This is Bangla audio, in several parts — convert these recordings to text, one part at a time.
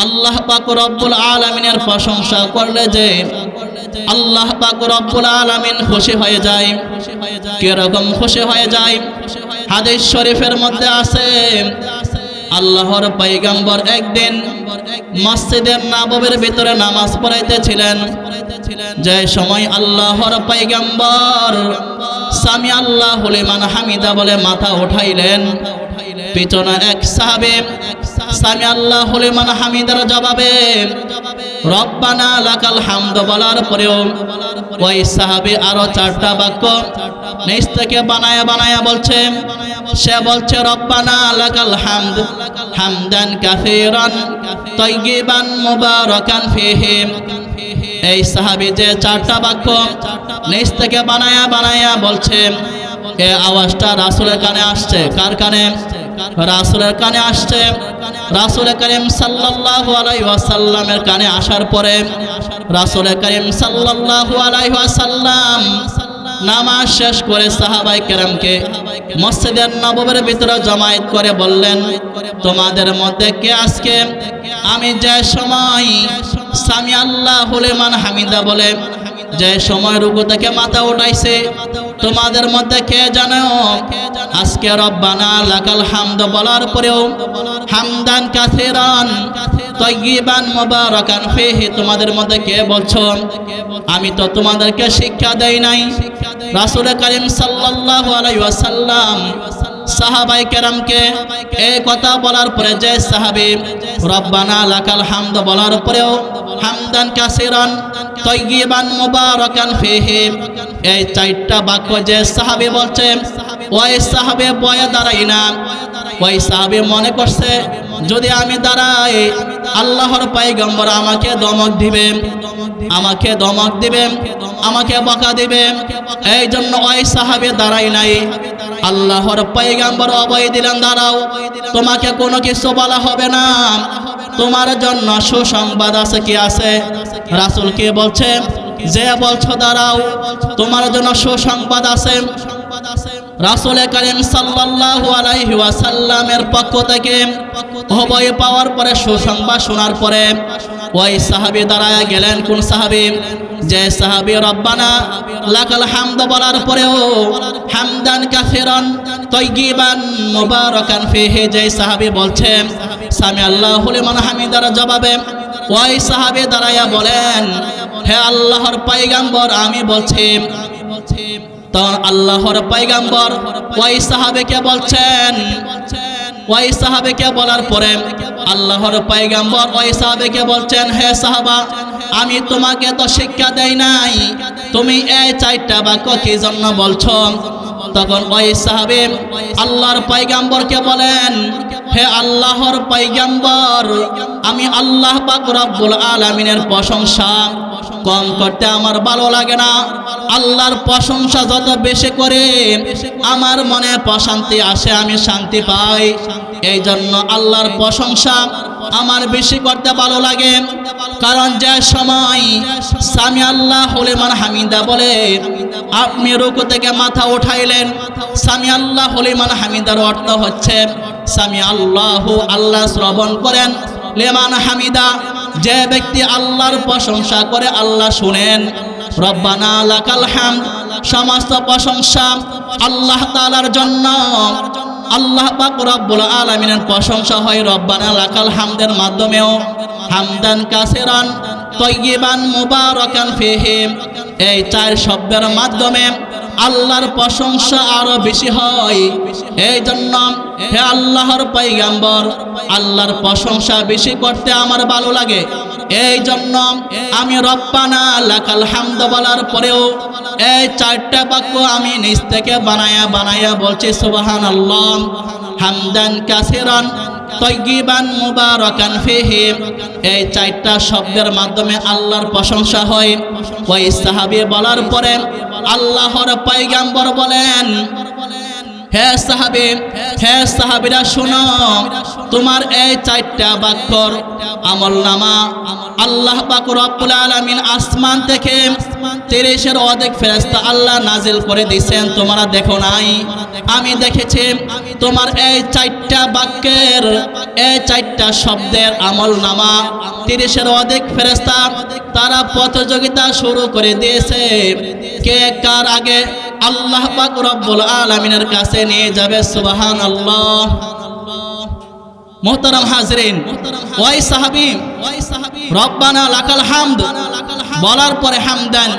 আল্লাহ পাক রব্বুল আলামিনের প্রশংসা করলে যে আল্লাহ পাক রব্বুল আলামিন খুশি হয়ে যায়। কিরকম খুশি হয়ে যায়? হাদিস শরীফের মধ্যে আছে আল্লাহর পয়গম্বর একদিন মসজিদে নববীর ভিতরে নামাজ পড়াইতেছিলেন। যে সময় আল্লাহর পয়গম্বর সামি আল্লাহু লিমান হামিদা বলে মাথা উঠাইলেন, পিছনে এক সাহাবী সামি আল্লাহু লিমান হামিদার জবাবে রব্বানা লাকাল হামদ বলার পরেও ওই সাহাবী আরো 4টা বাক্য নিজ থেকে বানায়া বলছে। সে বলছে রব্বানা লাকাল হামদ হামদান কাসীরান তাইয়িবান মুবারাকান ফীহি। এই সাহাবী যে 4টা বাক্য নিজ থেকে বানায়া বলছে, এই আওয়াজটা রাসূলের কানে আসছে। কার কানে? রাসূলের কানে আসছে। রাসূল করিম সাল্লাল্লাহু আলাইহি ওয়াসাল্লামের কানে আসার পরে রাসূল করিম সাল্লাল্লাহু আলাইহি ওয়াসাল্লাম নামাজ শেষ করে সাহাবায়ে কেরামকে মসজিদের নববীর ভিতরে জমায়েত করে বললেন, তোমাদের মধ্যে কে আজকে আমি যে সময় সামি আল্লাহু লিমান হামিদা বলে যে সময় রুকু থেকে মাথা উঠাইছে, তোমাদের মধ্যে কে জানো আজকে রব্বানা লাকাল হামদ বলার পরেও হামদান কাসীরান তাইয়িবান মুবারাকান ফীহি তোমাদের মধ্যে কে বলছো? আমি তো তোমাদেরকে শিক্ষা দেই নাই। রাসূল করিম সাল্লাল্লাহু আলাইহি ওয়াসাল্লাম সাহাবায়ে কেরামকে এই কথা বলার পরে যে সাহাবী রব্বানা লাকাল হামদ বলার পরেও হামদান কাসীরান তাইয়িবান মুবারাকান ফীহি এই 4টা বাক্য যে সাহাবী বলছে, ওই সাহাবী বয়ে দাঁড়াই না। ওই সাহাবী মনে করছে যদি আমি দাঁড়াই আল্লাহর পয়গম্বর আমাকে ধমক দিবে, আমাকে বকা দিবে। এই জন্য ওই সাহাবী দাঁড়াই নাই। আল্লাহর পয়গম্বর অভয় দিলেন, দাঁড়াও, তোমাকে কোনো কিছু বলা হবে না, তোমার জন্য সুসংবাদ আছে। কি আছে? রাসূল কে বলছে, যে বলছো দাঁড়াও, তোমার জন্য সুসংবাদ আছে। রাসূল করিম সাল্লাল্লাহু আলাইহি ওয়াসাল্লামের পক্ষ থেকে অভয় পাওয়ার পরে সুসংবাদ শোনার পরে ওই সাহাবী দাঁড়ায়া গেলেন। কোন সাহাবী? যে সাহাবী রব্বানা লাকাল হামদ বলার পরেও হামদান কাসীরান তাইয়িবান মুবারাকান ফীহি যে সাহাবী বলছে সামি আল্লাহু লিমান হামিদার জবাবে ওই সাহাবী দাঁড়ায়া বলেন, হে আল্লাহর পয়গম্বর আমি বলছি। তখন আল্লাহর পয়গম্বর ওই সাহাবীকে বলছেন, ওই সাহাবীকে বলার পরে আল্লাহর পয়গম্বর ওই সাহাবীকে বলছেন, হে সাহাবা, আমি তোমাকে তো শিক্ষা দেই নাই, তুমি এই 4টা বাক্য কি জন্য বলছো? তখন ওই সাহাবী আল্লাহর পয়গম্বরকে বলেন, হে আল্লাহর পয়গম্বর, আমি আল্লাহ পাক রব্বুল আলামিনের প্রশংসা কম করতে আমার ভালো লাগে না। আল্লাহর প্রশংসা যত বেশি করে আমার মনে প্রশান্তি আসে, আমি শান্তি পাই। এই জন্য আল্লাহর প্রশংসা আমার বেশি করতে ভালো লাগে। কারণ যে সময় সামি আল্লাহু লিমান হামিদা বলে আপনি রুকু থেকে মাথা উঠাইলেন, সামি আল্লাহু লিমান হামিদার অর্থ হচ্ছে সামি আল্লাহু আল্লাহ শ্রবণ করেন, লিমান হামিদা যে ব্যক্তি আল্লাহর প্রশংসা করে আল্লাহ শুনেন। রব্বানা লাকাল হামদ সমস্ত প্রশংসা আল্লাহ তাআলার জন্য। আল্লাহ পাক রব্বুল আলামিনের প্রশংসা হয় রব্বানা লাকাল হামদের মাধ্যমেও হামদান কাসীরান তাইয়িবান মুবারাকান ফীহি এই 4 শব্দের মাধ্যমে আল্লাহর প্রশংসা আরো বেশি হয়। এই জন্য হে আল্লাহর পয়গম্বর, আল্লাহর প্রশংসা বেশি করতে আমার ভালো লাগে। এই জন্য আমি রব্বানা লাকাল হামদ বলার পরেও এই 4টা বাক্য আমি নিজ থেকে বানায়া বলছি সুবহানাল্লাহ হামদান কাসীরান তাইয়িবান মুবারাকান ফীহি এই 4টা শব্দের মাধ্যমে আল্লাহর প্রশংসা হয়। ওই সাহাবী বলার পরে আল্লাহর পয়গম্বর বলেন, হে সাহাবীরা শোনো, তোমার এই 4টা বাক্যর আমলনামা আল্লাহ পাক রব্বুল আলামিন আসমান থেকে 30-এর অধিক ফেরেশতা আল্লাহ নাজিল করে দিয়েছেন, তোমরা দেখো নাই। আমি দেখেছি তোমার এই 4টা বাক্যের এই 4টা শব্দের আমলনামা 30-এর অধিক ফেরেশতা তারা প্রতিযোগিতা শুরু করে দিয়েছে কে কার আগে আল্লাহ পাক রব্বুল আলামিনের কাছে নিয়ে যাবে সুবহানাল্লাহ। মুহতারাম হাজরিন, ওই সাহাবী রব্বানা লাকাল হামদ বলার পরে হামদান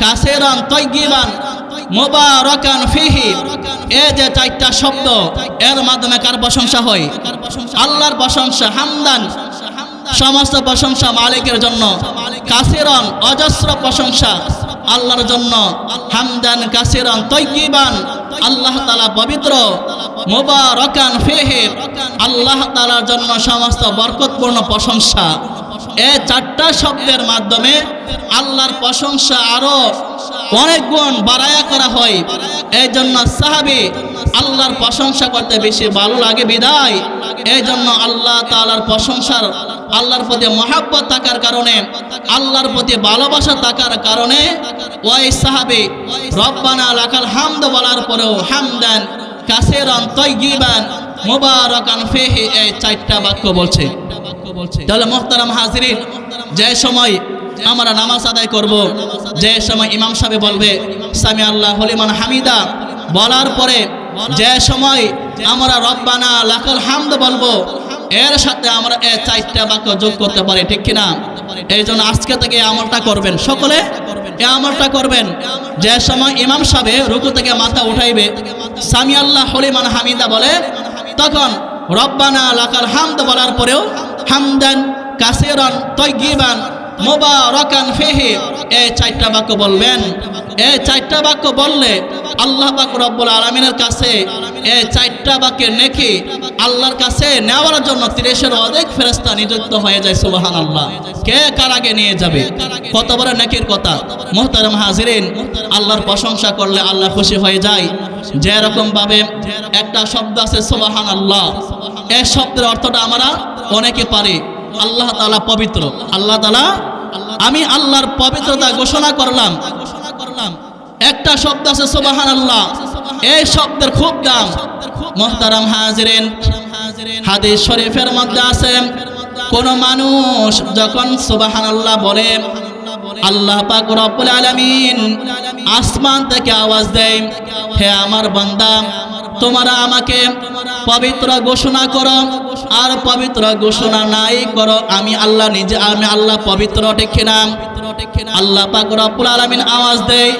কাসীরান তাইয়িবান মুবারাকান ফিহি, এই যে 4টা শব্দ এর মাধ্যমে কার প্রশংসা হয়? আল্লাহর প্রশংসা। হামদান সমস্ত প্রশংসা মালিকের জন্য, কাসীরান অজস্র প্রশংসা আল্লাহর জন্য, হামদান কাসীরান তাইয়িবান আল্লাহ তাআলা পবিত্র, মুবারাকান ফিহি আল্লাহ তাআলার জন্য সমস্ত বরকতপূর্ণ প্রশংসা। এই 4টা শব্দের মাধ্যমে আল্লাহর প্রশংসা আরো অনেক গুণ বাড়ায়া করা হয়। এই জন্য সাহাবী আল্লাহর প্রশংসা করতে বেশি ভালো লাগে বিদায় এই জন্য আল্লাহ তাআলার প্রশংসার, আল্লাহর প্রতি মহব্বত থাকার কারণে, আল্লাহর প্রতি ভালোবাসা থাকার কারণে ওই সাহাবী রব্বানা লাকাল হামদ বলার পরেও হামদান কাসীরান তাইয়িবান মুবারাকান ফিহি এই 4টা বাক্য বলছে। তাহলে মুহতারাম হাজিরিন, যে সময় আমরা নামাজ আদায় করব, যে সময় ইমাম সাহেব বলবে সামি আল্লাহু লিমান হামিদা বলার পরে যে সময় আমরা রব্বানা লাকাল হামদ বলবো, এর সাথে আমরা এই 4টা বাক্য যোগ করতে পারি, ঠিক কিনা? এই জন্য আজকে থেকে আমলটা করবেন, সকলে এই আমলটা করবেন। যে সময় ইমাম সাহেব রুকু থেকে মাথা উঠাইবে সামি আল্লাহু লিমান হামিদা বলে, তখন রব্বানা লাকাল হামদ বলার পরেও হামদান কাসীরান তাইয়িবান মুবারাকান ফিহি এই 4টা বাক্য বলবেন। এই 4টা বাক্য বললে আল্লাহ পাক রব্বুল আলামিনের কাছে এই 4টা বাক্যের নেকি আল্লাহর কাছে নেওয়ার জন্য 30-এর অধিক ফেরেশতা নিযুক্ত হয়ে যায়। সুবহানাল্লাহ। কে কার আগে নিয়ে যাবে? কত বড় নেকির কথা। মুহতারাম হাজিরিন, আল্লাহর প্রশংসা করলে আল্লাহ খুশি হয়ে যায়। যে রকম ভাবে একটা শব্দ আছে সুবহানাল্লাহ, এই শব্দের অর্থটা আমরা অনেকে পারি। আল্লাহ তাআলা পবিত্র, আল্লাহ তাআলা, আমি আল্লাহর পবিত্রতা ঘোষণা করলাম। একটা শব্দ আছে সুবহানাল্লাহ, এই শব্দের খুব দাম। মুহতারাম হাজিরিন, হাদিস শরীফের মধ্যে আছে কোন মানুষ যখন সুবহানাল্লাহ বলে, আল্লাহ পাক রব্বুল আলামিন আসমান থেকে আওয়াজ দেয়, হে আমার বান্দা, তোমরা আমাকে পবিত্র ঘোষণা করো, আর পবিত্র ঘোষণা নাই করো আমি আল্লাহ নিজে, আমি আল্লাহ পবিত্র, ঠিক কিনা? আল্লাহ পাক রব্বুল আলামিন আওয়াজ দেয়,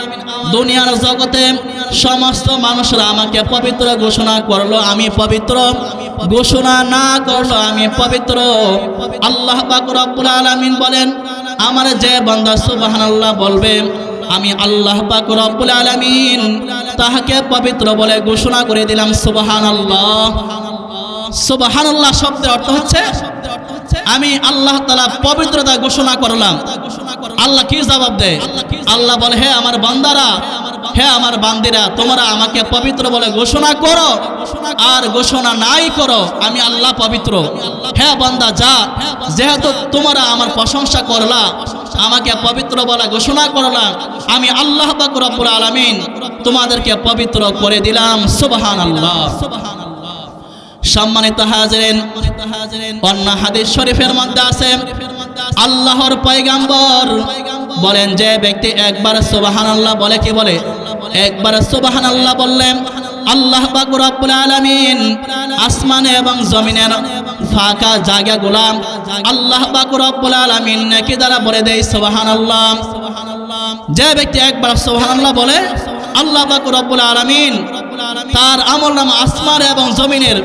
দুনিয়ার জগতে সমস্ত মানুষরা আমাকে পবিত্র ঘোষণা করলো, আমি পবিত্র, ঘোষণা না করলো আমি পবিত্র। আল্লাহ পাক রব্বুল আলামিন বলেন, আমার যে বান্দা সুবহানাল্লাহ বলবে, আমি আল্লাহ পাক রব্বুল আলামিন তাহাকে পবিত্র বলে ঘোষণা করে দিলাম। সুবহানাল্লাহ। সুবহানাল্লাহ শব্দের অর্থ হচ্ছে আমি আল্লাহ তাআলা পবিত্রতা ঘোষণা করলাম। আল্লাহ কি জবাব দেয়? আল্লাহ বলে, হে আমার বান্দারা, হে আমার বান্দিরা, তোমরা আমাকে পবিত্র বলে ঘোষণা করো, আর ঘোষণা নাই করো আমি আল্লাহ পবিত্র। হে বান্দা যা, যেহেতু তোমরা আমার প্রশংসা করলা, আমাকে পবিত্র বলে ঘোষণা করলা, আমি আল্লাহ পাক রব্বুল আলামিন তোমাদেরকে পবিত্র করে দিলাম। সুবহানাল্লাহ। সম্মানিত হাজিরিন, অন্য হাদিস শরীফের মধ্যে আছে আল্লাহর পয়গম্বর বলেন, যে ব্যক্তি একবার সুবহানাল্লাহ বলে, কি বলে? একবার সুবহানাল্লাহ বললেন, আল্লাহ পাক রব্বুল আলামিন আসমানে এবং জমিনের ফাঁকা জায়গাগুলা আল্লাহ পাক রব্বুল আলামিন নেকি দ্বারা ভরে দেয়। সুবহানাল্লাহ। যে ব্যক্তি একবার সুবহানাল্লাহ বলে, আল্লাহ পাক রব্বুল আলামিন তার আমলনামা আসমান এবং জমিনের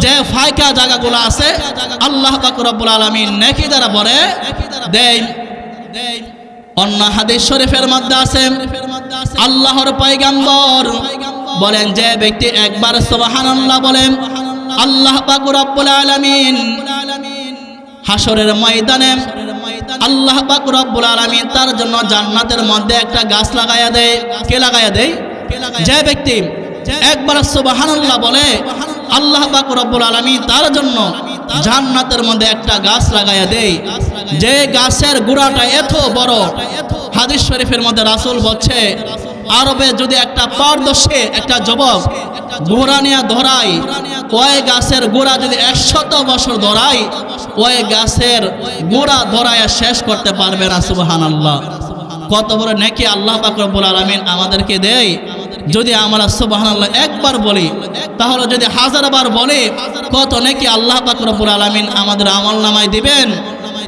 যে ফাঁকা জায়গাগুলো আছে আল্লাহ পাক রব্বুল আলামিন নেকি দ্বারা ভরে দেয়। অন্য হাদিস শরীফের মধ্যে আছে আল্লাহর পয়গম্বর বলেন, যে ব্যক্তি একবার সুবহানাল্লাহ বলেন, আল্লাহ পাক রব্বুল আলামিন হাসরের ময়দানে আল্লাহ পাক রব্বুল আলামিন তার জন্য জান্নাতের মধ্যে একটা গাছ লাগায়া দেয়। কে লাগায়া দেয়? যে ব্যক্তি একবার সুবহানাল্লাহ বলে, আল্লাহ পাক রব্বুল আলামিন তার জন্য জান্নাতের মধ্যে একটা গাছ লাগায়া দেয়, যে গাছের গোড়াটা এত বড়। হাদিস শরীফের মধ্যে রাসূল বলছে, আরবে যদি একটা পারদর্শী একটা যুবক গোড়া নিয়ে ধরাই, ওই গাছের গোড়া যদি 100 বছর ধরাই, ওই গাছের গোড়া ধরায় শেষ করতে পারবে না। সুবহানাল্লাহ। কত বড় নেকি আল্লাহ পাক রব্বুল আলামিন আমাদেরকে দেয়। যদি আমরা সুবহানাল্লাহ একবার বলি, তাহলে যদি 1000 বার বলি, কত নেকি আল্লাহ পাক রব্বুল আলামিন আমাদের আমলনামায় দিবেন।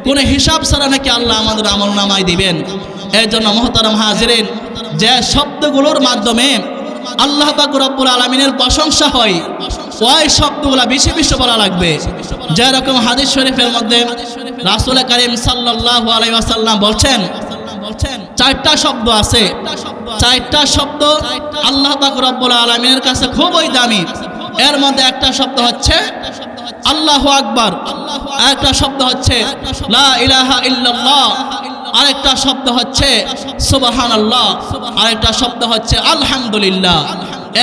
কোনো হিসাব ছাড়া নাকি আল্লাহ আমাদের আমলনামায় দিবেন। এই জন্য মুহতারাম হাজিরিন, যে শব্দগুলোর মাধ্যমে আল্লাহ পাক রব্বুল আলামিনের প্রশংসা হয়, ওই শব্দগুলো বেশি বেশি বলা লাগবে। যেরকম হাদিস শরীফের মধ্যে রাসূল করিম সাল্লাল্লাহু আলাইহি ওয়াসাল্লাম বলছেন, 4টা শব্দ আছে। 4টা শব্দ আল্লাহ পাক রব্বুল আলামিনের কাছে খুবই দামি। এর মধ্যে একটা শব্দ হচ্ছে আল্লাহু আকবার, আরেকটা শব্দ হচ্ছে লা ইলাহা ইল্লাল্লাহ, আরেকটা শব্দ হচ্ছে সুবহানাল্লাহ, আরেকটা শব্দ হচ্ছে আলহামদুলিল্লাহ।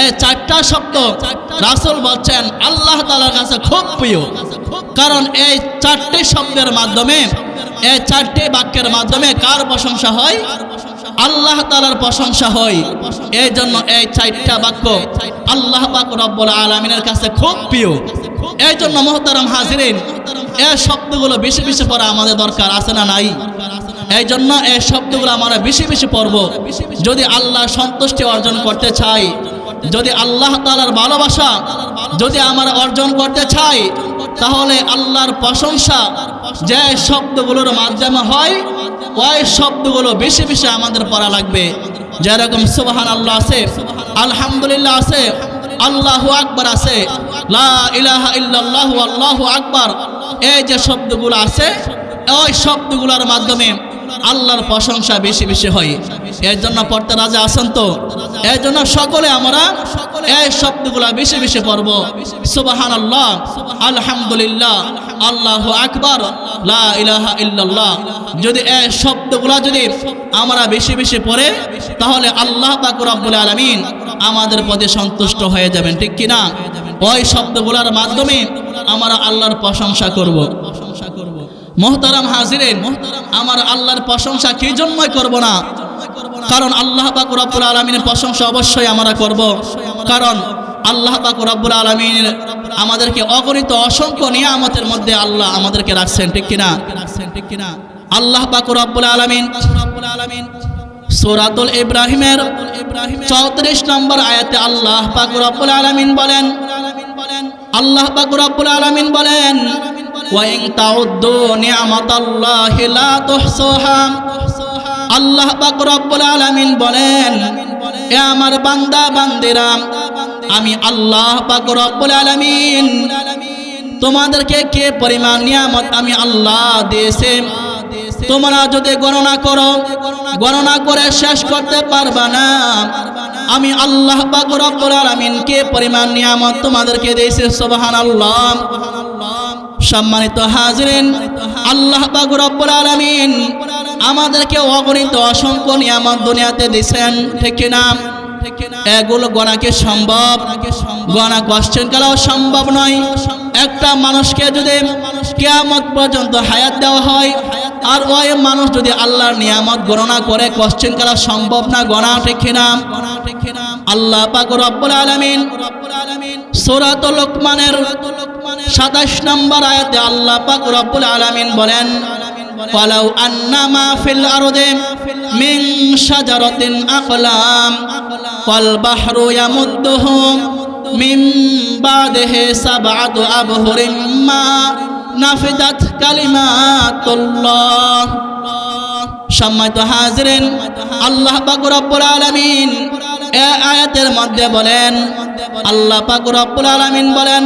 এই 4টা শব্দ রাসূল বলছেন আল্লাহ তাআলার কাছে খুব প্রিয়। কারণ এই 4টি শব্দের মাধ্যমে, এই 4টি বাক্যের মাধ্যমে কার প্রশংসা হয়? আল্লাহ তাআলার প্রশংসা হয়। এই জন্য এই 4টা বাক্য আল্লাহ পাক রব্বুল আলামিনের কাছে খুব প্রিয়। এই জন্য মুহতারাম হাজিরিন, এই শব্দগুলো বেশি বেশি পড়া আমাদের দরকার আছে না নাই? এই জন্য এই শব্দগুলো আমরা বেশি বেশি পড়ব। যদি আল্লাহর সন্তুষ্টি অর্জন করতে চাই, যদি আল্লাহ তাআলার ভালোবাসা যদি আমরা অর্জন করতে চাই, তাহলে আল্লাহর প্রশংসা যে শব্দগুলোর মাধ্যমে হয়, ওই শব্দগুলো বেশি বেশি আমাদের পড়া লাগবে। যেরকম সুবহানাল্লাহ আছে, আলহামদুলিল্লাহ আছে, আল্লাহু আকবার আছে, লা ইলাহা ইল্লাল্লাহু আল্লাহু আকবার, এই যে শব্দগুলো আছে, ওই শব্দগুলোর মাধ্যমে আল্লাহর প্রশংসা বেশি বেশি হয়। এর জন্য পড়তে রাজা আছেন তো? এর জন্য সকলে আমরা এই শব্দগুলো বেশি বেশি পড়ব। সুবহানাল্লাহ, আলহামদুলিল্লাহ, আল্লাহু আকবার, লা ইলাহা ইল্লাল্লাহ। যদি এই শব্দগুলো যদি আমরা বেশি বেশি পড়ে, তাহলে আল্লাহ পাক রব্বুল আলামিন আমাদের প্রতি সন্তুষ্ট হয়ে যাবেন, ঠিক কি না? ওই শব্দগুলোর মাধ্যমে আমরা আল্লাহর প্রশংসা করব। মুহতারাম হাজিরিন, আমার আল্লাহর প্রশংসা কি জন্যই করব না? কারণ আল্লাহ পাক রব্বুল আলামিনের প্রশংসা অবশ্যই আমরা করব। কারণ আল্লাহ পাক রব্বুল আলামিন আমাদেরকে অগণিত অসংখ্য নিয়ামতের মধ্যে আল্লাহ আমাদেরকে রাখছেন, ঠিক কি না? আল্লাহ পাক রব্বুল আলামিন সূরাতুল ইব্রাহিমের 34 নম্বর আয়াতে আল্লাহ পাক রব্বুল আলামিন বলেন, আল্লাহ পাক রব্বুল আলামিন বলেন, ওয়া ইন তাউদ্দু নি'মাতাল্লাহি লা তুহসুহা। আল্লাহ পাক রব্বুল আলামিন বলেন, এ আমার বান্দা বান্দিরা, আমি আল্লাহ পাক রব্বুল আলামিন তোমাদেরকে কে পরিমাণ নিয়ামত আমি আল্লাহ দিয়েছি, তোমরা যদি গণনা করো, গণনা করে শেষ করতে পারবা না। আমি আল্লাহ পাক রব্বুল আলামিন কে পরিমাণ নিয়ামত তোমাদেরকে দিয়েছি। সুবহানাল্লাহ। সম্মানিত হাজিরিন, আল্লাহ পাক রব্বুল আলামিন আমাদেরকে অগণিত অসংখ্য নিয়ামত দুনিয়াতে দিয়েছেন, ঠিক না? এগুলো গণা কি সম্ভব? গণা কোশ্চেন করাও সম্ভব নয়। একটা মানুষকে যদি কিয়ামত পর্যন্ত হায়াত দেওয়া হয়, আর ওই মানুষ যদি আল্লাহর নিয়ামত গণনা করে, কোশ্চেন করা সম্ভব না, গণা, ঠিক না? আল্লাহ পাক রব্বুল আলামিন সূরাতুল লুকমানের 27 নম্বর আয়াতে আল্লাহ পাক রব্বুল আলামিন বলেন, ওয়ালাউ আন্নামা ফিল আরদি মিন শাজারাতিন আকলাম ওয়াল বাহরু ইয়ামুদ্দুহু মিন বাদিহি সাবআতু আবহুরিম মা নাফিদাত কালিমাতুল্লাহ। সম্মানিত হাজিরিন, আল্লাহ পাক রব্বুল আলামিন এই আয়াতের মধ্যে বলেন, আল্লাহ পাক রব্বুল আলামিন বলেন,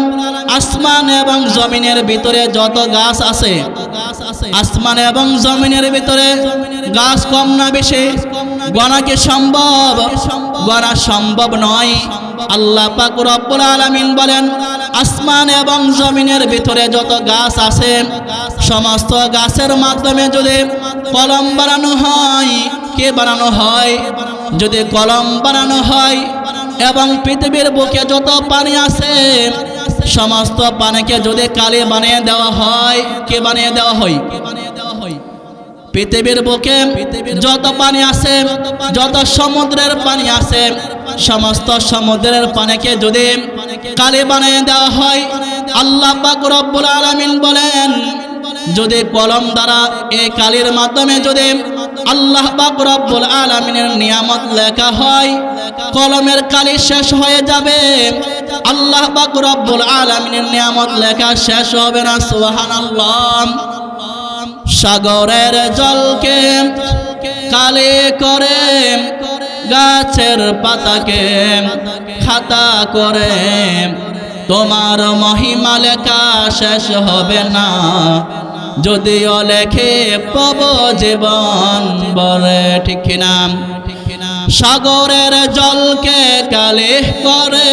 আসমান এবং জমিনের ভিতরে যত গাছ আছে, আসমান এবং জমিনের ভিতরে গাছ কম না বেশি? গণা কি সম্ভব? গণা সম্ভব নয়। আল্লাহ পাক রব্বুল আলামিন বলেন, আসমান এবং জমিনের ভিতরে যত গাছ আছে, সমস্ত গাছের মাধ্যমে যদি কলম বানানো হয়, কে বানানো হয়? যদি কলম বানানো হয়, এবং পৃথিবীর বুকে যত পানি আছে, সমস্ত পানিকে যদি কালি বানিয়ে দেওয়া হয়, কে বানিয়ে দেওয়া হয়? পৃথিবীর বুকে যত পানি আছে, যত সমুদ্রের পানি আছে, সমস্ত সমুদ্রের পানিকে যদি কালি বানিয়ে দেওয়া হয়, আল্লাহ পাক রব্বুল আলামিন বলেন যদি কলম দ্বারা এই কালির মাধ্যমে যদি আল্লাহ পাক রব্বুল আলামিনের নিয়ামত লেখা হয়, কলমের কালি শেষ হয়ে যাবে, আল্লাহ পাক রব্বুল আলামিনের নিয়ামত লেখা শেষ হবে না। সুবহানাল্লাহ। সাগরের জলকে কালি করে, গাছের পাতাকে খাতা করে, তোমার মহিমা লেখা শেষ হবে না, যদিও লেখে পাব জীবন ভরে। ঠিক কিনা? সাগরের জলকে কালি করে,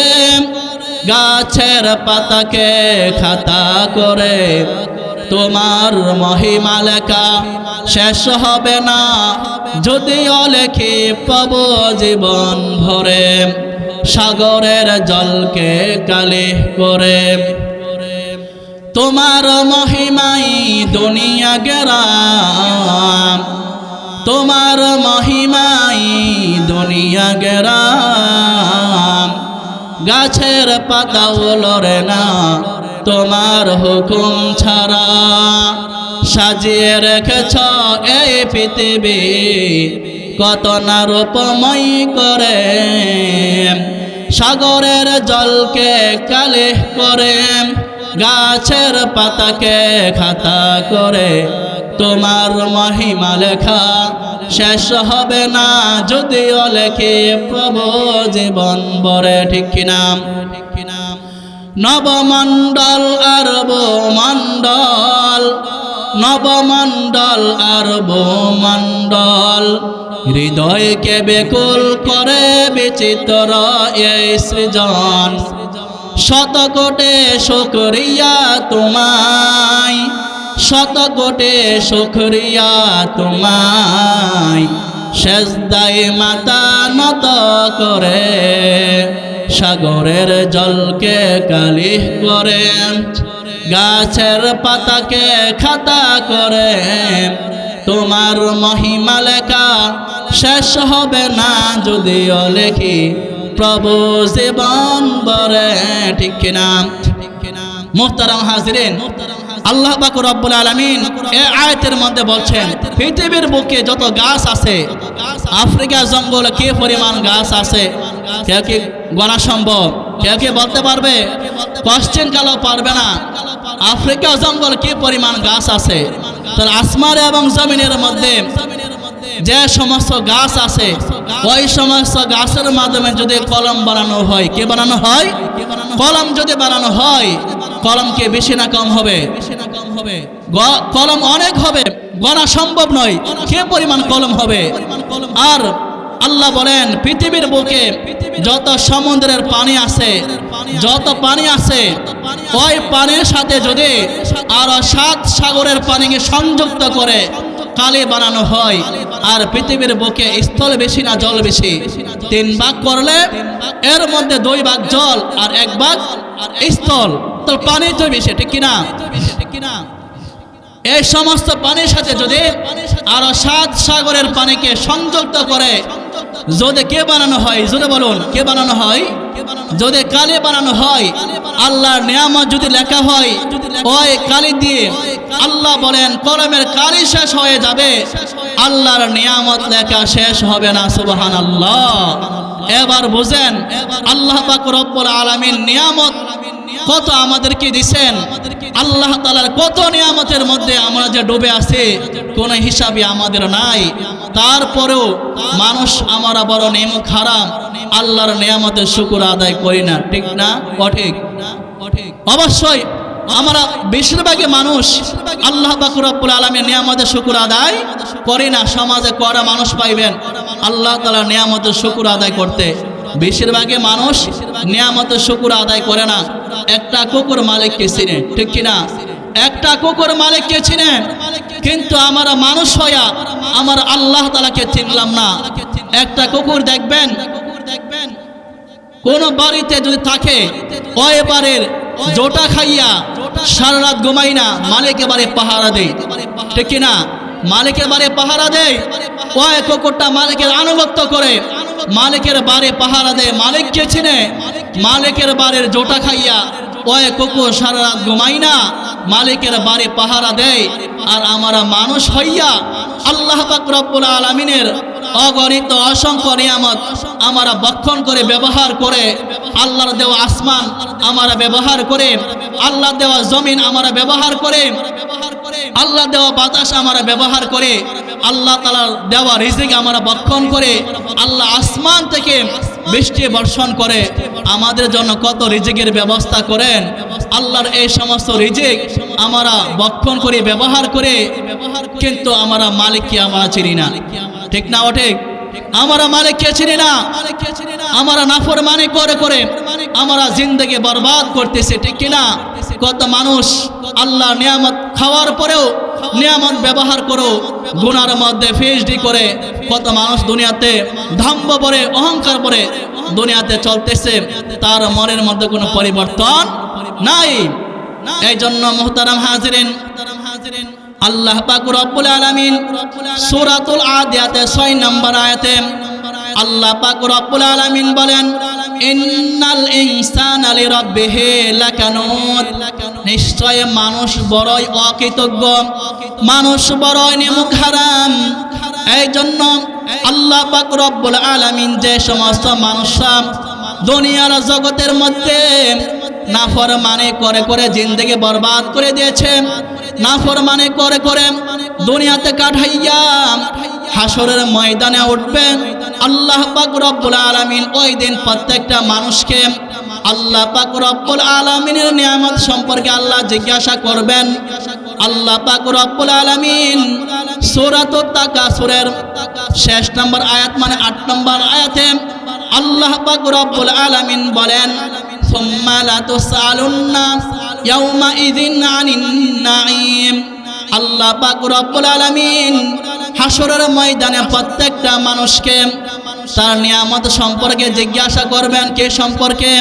গাছের পাতাকে খাতা করে, তোমার মহিমা লেখা শেষ হবে না, যদিও লেখে পাব জীবন ভরে। সাগরের জলকে কালি করে, তোমার মহিমাই দুনিয়া গেরাম, তোমার মহিমাই দুনিয়া গেরাম, গাছের পাতাও লড়ে না তোমার হুকুম ছাড়া, সাজিয়ে রেখেছ এই পৃথিবী কত না রূপময় করে। সাগরের জলকে কালি করে, গাছের পাতাকে খাতা করে, তোমার মহিমা লেখা শেষ হবে না, যদিও লেখে প্রভু জীবন ভরে। ঠিক কিনা? নবমণ্ডল আর ভূমণ্ডল, নবমণ্ডল আর ভূমণ্ডল, হৃদয়কে বেকুল করে বিচিত্র এই সৃজন। শতকোটি শুকরিয়া তোমায়, শতকোটি শুকরিয়া তোমায়, সেজদায় মাথা নত করে, সাগরের জলকে কালি করে, গাছের পাতাকে খাতা করে, তোমার মহিমা লেখা শেষ হবে না, যদিও লেখি প্রভু জীবন ভরে। ঠিক কিনা? মুহতারাম হাজিরিন, আল্লাহ পাক রব্বুল আলামিন এই আয়াতের মধ্যে বলছেন পৃথিবীর বুকে যত গাছ আছে, আফ্রিকা জঙ্গলে কি পরিমাণ গাছ আছে কেউ কি গণা সম্ভব? কেউ কি বলতে পারবে? কোশ্চেন কালো পারবে না। আফ্রিকা জঙ্গল কি পরিমাণ গাছ আছে, তার আসমান এবং জমিনের মধ্যে যে সমস্ত গাছ আছে, ওই সমস্ত গাছের মাধ্যমে যদি কলম বানানো হয়, কে বানানো হয়? কলম যদি বানানো হয়, কলম কি বেশি না কম হবে? কলম অনেক হবে, গণা সম্ভব নয় কে পরিমাণ কলম হবে। আর আল্লাহ বলেন পৃথিবীর বুকে যত সমুদ্রের পানি আছে, যত পানি আছে, ওই পানির সাথে যদি আরো 7 সাগরের পানিকে সংযুক্ত করে কালি বানানো হয়, আর পৃথিবীর বুকে স্থল বেশি না জল বেশি? 3 ভাগ করলে এর মধ্যে 2 ভাগ জল আর 1 ভাগ স্থল, তো পানি তো বেশি। ঠিক কিনা? এই সমস্ত পানির সাথে যদি আরো 7 সাগরের পানিকে সংযুক্ত করে যদি কে বানানো হয়, যদি বলুন কে বানানো হয়? যদি কালি বানানো হয়, আল্লাহর নিয়ামত যদি লেখা হয়, ওই কালি দিয়ে আল্লাহ বলেন কলমের কালি শেষ হয়ে যাবে, আল্লাহর নিয়ামত লেখা শেষ হবে না। সুবহানাল্লাহ। এবার বুঝেন আল্লাহ পাক রব্বুল আলামিন নিয়ামত কত আমাদেরকে দিয়েছেন। আল্লাহ তাআলার কত নিয়ামতের মধ্যে আমরা যে ডুবে আছি, কোনো হিসাবই আমাদের নাই। তারপরেও মানুষ আমরা বড় নেমুখ হারাম, আল্লাহর নিয়ামতের শুকর আদায় করি না। ঠিক না? সঠিক। অবশ্যই আমরা বেশিরভাগই মানুষ আল্লাহ পাক রব্বুল আলামিন নিয়ামতের শুকর আদায় করি না। সমাজে কড়া মানুষ পাইবেন আল্লাহ তাআলার নিয়ামতের শুকর আদায় করতে, বেশিরভাগই মানুষ নিয়ামতের শুকর আদায় করে না। একটা কুকুর মালিককে চিনে, ঠিক কিনা? একটা কুকুর মালিককে চিনে, কিন্তু আমরা মানুষ হইয়া আমার আল্লাহ তাআলাকে চিনলাম না। একটা কুকুর দেখবেন কোন বাড়িতে যদি থাকে, ওই বাড়ির জোটা খাইয়া সারা রাত ঘুমাই না, মালিকের বাড়ি পাহারা দেয়। ঠিক কিনা? মালিকের বাড়ি পাহারা দেয়, ওই কুকুরটা মালিকের আনুগত্য করে, মালিকের বাড়ি পাহারা দেয়, মালিককে চিনে, মালিকের বাড়ির জোটা খাইয়া ওই কুকুর সারা রাত ঘুমাই না, মালিকের বাড়ি পাহারা দেয়। আর আমরা মানুষ হইয়া আল্লাহ পাক রব্বুল আলামিনের অগণিত অসংখ্য নিয়ামত আমরা ভক্ষণ করে ব্যবহার করে, আল্লাহর দেওয়া আসমান আমরা ব্যবহার করে, আল্লাহ দেওয়া জমিন আমরা ব্যবহার করে, আল্লাহ দেওয়া বাতাস আমরা ব্যবহার করে, আল্লাহ তাআলার দেওয়া রিজিক আমরা ভক্ষণ করে, আল্লাহ আসমান থেকে বৃষ্টি বর্ষণ করে আমাদের জন্য কত রিজিকের ব্যবস্থা করেন। আল্লাহর এই সমস্ত রিজিক আমরা ভক্ষণ করে ব্যবহার করে, কিন্তু আমরা মালিককে আমরা চিনি না। ঠিক না ঠিক? আমরা মালিককে চিনি না, আমরা নাফরমানি করে করে আমরা জিন্দেগি বরবাদ করতেছি। ঠিক কিনা? কত মানুষ আল্লাহ নিয়ামত খাওয়ার পরেও, নিয়ামত ব্যবহার করো গুনার মধ্যে পিএইচডি করে, কত মানুষ দুনিয়াতে ধাম্ব পরে, অহংকার পরে দুনিয়াতে চলতেছে, তার মনের মধ্যে কোনো পরিবর্তন নাই। এই জন্য মুহতারাম হাজিরিন, আল্লাহ পাক রব্বুল আলামিন সূরাতুল আদিয়াতে 6 নম্বর আয়াতে আল্লাহ পাক রব্বুল আলামিন বলেন, ইন্নাল ইনসানা লিরাব্বিহি লাকানুত, নিশ্চয় মানুষ বড়ই অকৃতজ্ঞ, মানুষ বড়ই নিমুখ হারাম। এই জন্য আল্লাহ পাক রব্বুল আলামিন যে সমস্ত মানুষরা দুনিয়ার জগতের মধ্যে নাফরমানি করে করে জিন্দেগি বরবাদ করে দিয়েছে, নাফরমানি করে করে দুনিয়াতে কাটাইয়া হাসরের ময়দানে উঠবেন, আল্লাহ পাক রব্বুল আলামিন ওই দিন প্রত্যেকটা মানুষকে আল্লাহ পাক রব্বুল আলামিনের নিয়ামত সম্পর্কে আল্লাহ জিজ্ঞাসা করবেন। আল্লাহ পাক রব্বুল আলামিন সূরাতুত তাকাসুরের শেষ নম্বর আয়াত মানে 8 নম্বর আয়াতে আল্লাহ পাক রব্বুল আলামিন বলেন, সুম্মা লা তুসআলুন্না ইয়াউমাইযিন আনিন নাঈম। আল্লাহ পাক রব্বুল আলামিন হাসরের ময়দানে প্রত্যেকটা মানুষকে তার নিয়ামত সম্পর্কে জিজ্ঞাসা করবেন। কে সম্পর্কে?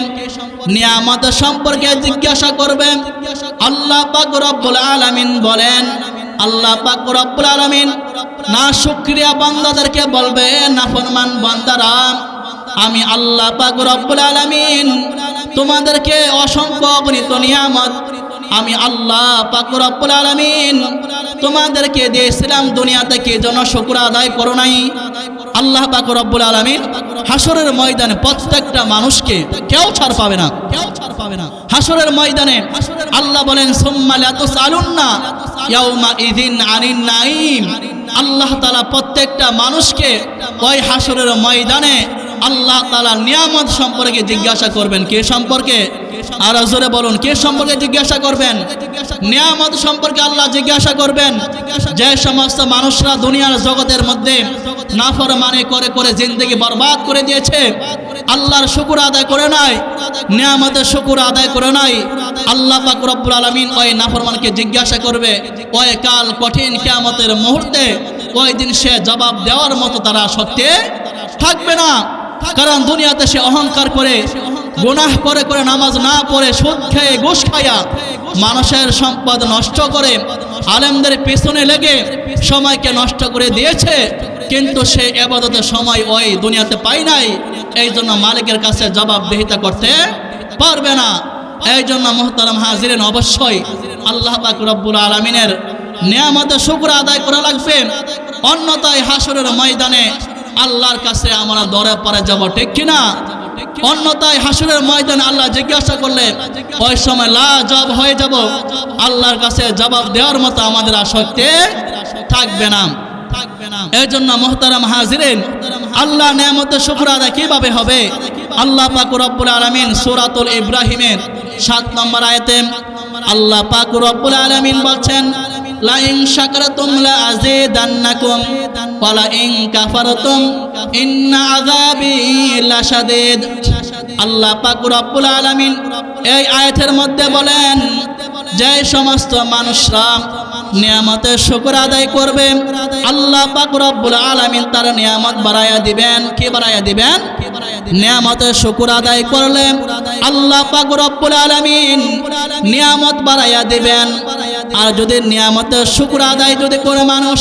নিয়ামত সম্পর্কে জিজ্ঞাসা করবেন। আল্লাহ পাক রব্বুল আলামিন বলেন, আল্লাহ পাক রব্বুল আলামিন না শুকরিয়া বান্দাদেরকে বলবে, নাফরমান বান্দারা আমি আল্লাহ পাক রব্বুল আলামিন তোমাদেরকে অসংখ্য অগণিত নিয়ামত আমি আল্লাহ পাক রব্বুল আলামিন তোমাদেরকে দিয়েছিলাম, দুনিয়াতে কি জন্য শুকর আদায় করো নাই? আল্লাহ পাক রব্বুল আলামিন হাসরের ময়দানে প্রত্যেকটা মানুষকে কেউ ছাড় পাবে না, কেউ ছাড় পাবে না। হাসরের ময়দানে আল্লাহ বলেন, সুম্মা লা তুসআলুন্না ইয়াউমাইযিন আনিন নাঈম। আল্লাহ তাআলা প্রত্যেকটা মানুষকে ওই হাসরের ময়দানে আল্লাহ তাআলা নিয়ামত সম্পর্কে জিজ্ঞাসা করবেন। কে সম্পর্কে? আর জোরে বলুন, কে সম্পর্কে জিজ্ঞাসা করবেন? নিয়ামত সম্পর্কে আল্লাহ জিজ্ঞাসা করবেন। যে সমস্ত মানুষরা দুনিয়ার জগতের মধ্যে নাফরমানি করে করে জিন্দেগি বরবাদ করে দিয়েছে, আল্লাহর শুকর আদায় করে নাই, নিয়ামতের শুকর আদায় করে নাই, আল্লাহ পাক রব্বুল আলামিন ওই নাফরমানকে জিজ্ঞাসা করবে। ওই কাল কঠিন কিয়ামতের মুহূর্তে ওই দিন সে জবাব দেওয়ার মতো তারা সত্যি থাকবে না। কারণ দুনিয়াতে সে অহংকার করে, গুনাহ করে করে, নামাজ না পড়ে, সুদ খেয়ে, ঘুষ খাইয়া মানুষের সম্পদ নষ্ট করে, আলেমদের পেছনে লেগে সময়কে নষ্ট করে দিয়েছে, কিন্তু সে ইবাদতের সময় ওই দুনিয়াতে পায় নাই। এই জন্য মালিকের কাছে জবাবদিহিতা করতে পারবে না। এই জন্য মুহতারাম হাজিরিন, অবশ্যই আল্লাহ পাক রব্বুল আলামিনের নিয়ামতের শুকর আদায় করা লাগবে, অন্যথায় হাসরের ময়দানে আল্লাহর কাছে আমরা দরে পড়ে যাব। ঠিক কিনা? অন্যথায় হাসরের ময়দানে আল্লাহ জিজ্ঞাসা করলে ওই সময় লাজবাব হয়ে যাব, আল্লাহর কাছে জবাব দেওয়ার মতো আমাদের আসক্তি থাকবে না। এই জন্য মুহতারাম হাজিরিন, আল্লাহ নিয়ামতের শুকর আদায় কিভাবে হবে? আল্লাহ পাক রব্বুল আলামিন সূরাতুল ইব্রাহিমের 7 নম্বর আয়াতে আল্লাহ পাক রব্বুল আলামিন বলছেন, লা ইন শাকারতুম লা আযীদান্নাকুম ওয়া লা ইন কাফারতুম ইন্না আযাবি লাশাদীদ। আল্লাহ পাক রব্বুল আলামিন এই আয়াতের মধ্যে বলেন, যে সমস্ত মানুষরা নিয়ামতের শুকর আদায় করবে, আল্লাহ পাক রব্বুল আলামিন তার নিয়ামত বাড়ায়া দিবেন। কি বাড়ায়া দিবেন? নিয়ামতের শুকর আদায় করলে আল্লাহ পাক রব্বুল আলামিন নিয়ামত বাড়ায়া দিবেন। আর যদি নিয়ামতের শুকর আদায় যদি করে মানুষ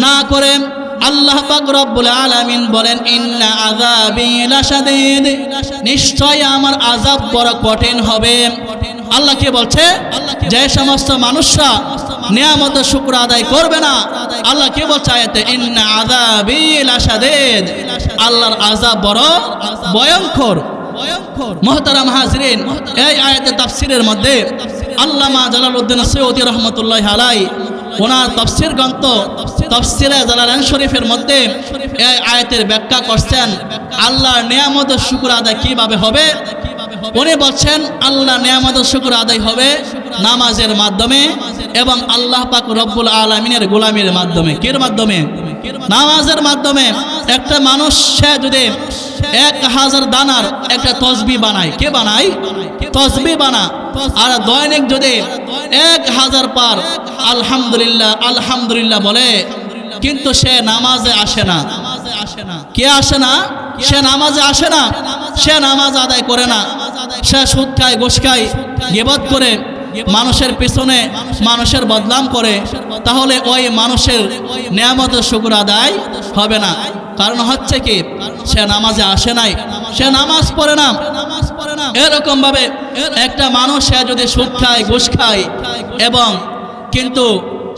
না করে, আল্লাহ পাক রব্বুল আলামিন বলেন ইন্না আযাবি লাশাদীদ, নিশ্চয় আমার আযাব বড় কঠিন হবে। আল্লাহ কি বলছে? যে সমস্ত মানুষরা নিয়ামতের শুকর আদায় করবে না, আল্লাহ কি বলছে আয়াতে ইন্না আযাবি লাশাদীদ, আল্লাহর আযাব বড় ভয়ঙ্কর। মুহতারাম হাজিরিন, এই আয়াতে তাফসীরের মধ্যে আল্লামা জালালউদ্দিন সৈয়দী রাহমাতুল্লাহি আলাইহি ওনার তাফসীর গ্রন্থ তাফসীরে জালালাইন শরীফের মধ্যে এই আয়াতের ব্যাখ্যা করছেন আল্লাহর নিয়ামতের শুকর আদায় কিভাবে হবে। উনি বলছেন আল্লাহর নিয়ামতের শুকর আদায় হবে নামাজের মাধ্যমে এবং আল্লাহ পাক রব্বুল আলামিনের গোলামির মাধ্যমে। কির মাধ্যমে? নামাজের মাধ্যমে। একটা মানুষ সে যদি 1000 দানার একটা তসবিহ বানায়, কে বানায়? তসবিহ বানা, আর দৈনিক যদি 1000 পার আলহামদুলিল্লাহ আলহামদুলিল্লাহ বলে, কিন্তু সে নামাজে আসে না। কে আসে না? সে নামাজে আসে না, সে নামাজ আদায় করে না, সে সুদ খায়, ঘুষ খায়, গীবত করে, মানুষের পিছনে মানুষের বদনাম করে, তাহলে ওই মানুষের নিয়ামতের শুকর আদায় হবে না। কারণ হচ্ছে কি, সে নামাজে আসে নাই, সে নামাজ পড়ে না। এরকম ভাবে একটা মানুষ সে যদি সুদ খায়, ঘুষ খায় এবং কিন্তু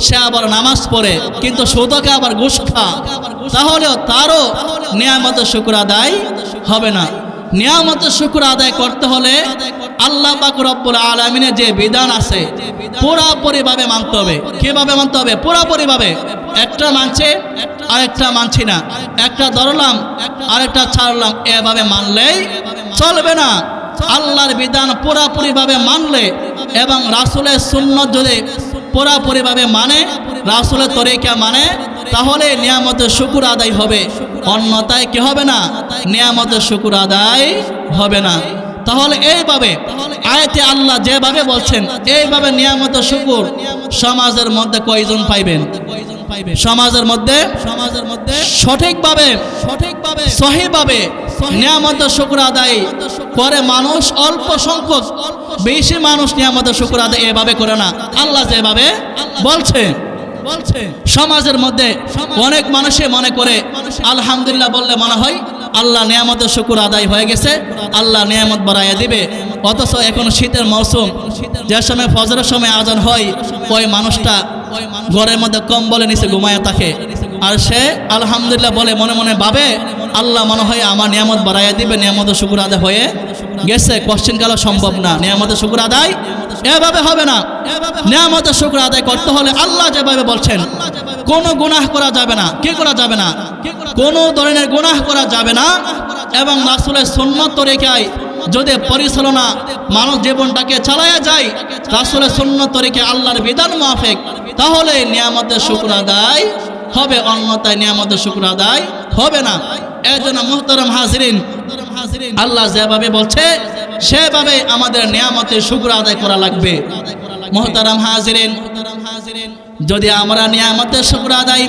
সে আবার নামাজ পড়ে, কিন্তু সুদকে আবার ঘুষ খায়, তাহলেও তারও নিয়ামতের শুকর আদায় হবে না। নিয়ামতের শুকর আদায় করতে হলে আল্লাহ পাক রব্বুল আলামিনের যে বিধান আছে পুরোপুরিভাবে মানতে হবে। কিভাবে মানতে হবে? পুরোপুরিভাবে। একটা মানছে আরেকটা মানছি না, একটা ধরলাম আরেকটা ছাড়লাম, এভাবে মানলেই চলবে না। আল্লাহর বিধান পুরোপুরিভাবে মানলে এবং রাসূলের সুন্নাত যদি পুরোপুরিভাবে মানে, রাসূলের তরিকা মানে, তাহলে নিয়ামতের শুকর আদায় হবে। অন্যথায় কি হবে না? নিয়ামতের শুকর আদায় হবে না। তাহলে এইভাবে আয়াতে আল্লাহ যেভাবে বলছেন এইভাবে নিয়ামতের শুকর সমাজের মধ্যে কয়জন পাইবেন? সমাজের মধ্যে সঠিকভাবে সহিভাবে নিয়ামতের শুকর আদায় করে মানুষ অল্প সংখ্যক, বেশি মানুষ নিয়ামতের শুকর আদায় এভাবে করে না। আল্লাহ যেভাবে বলছে সমাজের মধ্যে অনেক মানুষে মনে করে আলহামদুলিল্লাহ বললে মনে হয় আল্লাহ নিয়ামতের শুকর আদায় হয়ে গেছে, আল্লাহ নিয়ামত বাড়াইয়া দিবে। অথচ এখন শীতের মৌসুম, যে সময় ফজরের সময় আজান হয়, ওই মানুষটা ঘরের মধ্যে কম্বলের নিচে ঘুমায়া থাকে, আর সে আলহামদুলিল্লাহ বলে মনে মনে ভাবে আল্লাহ মনে হয় আমার নিয়ামত বাড়াইয়া দিবে, নিয়ামতের শুকর আদায় হয়ে গেছে। কোশ্চিন কালো সম্ভব না, নিয়ামতের শুকর আদায় এভাবে হবে না। নিয়ামতের শুকর আদায় করতে হলে আল্লাহ যেভাবে বলছেন কোনো গুনাহ করা যাবে না। কি করা যাবে না? কোনো ধরনের গুনাহ করা যাবে না। এবং রাসূলের সুন্নাত তরিকায় যদি পরিচালনা মানুষ জীবনটাকে চালায়া যায় রাসূলের সুন্নাত তরিকায় আল্লাহর বিধান মাফিক, তাহলে নিয়ামতের শুকর আদায় হবে, অন্যথায় নিয়ামতের শুকর আদায় হবে না। এজন্য মুহতারাম হাজিরিন, আল্লাহ যেভাবে বলছে সেভাবে আমাদের নিয়ামতের শুকর আদায় করা লাগবে। মুহতারাম হাজিরিন, যদি আমরা নিয়ামতের শুকর আদায়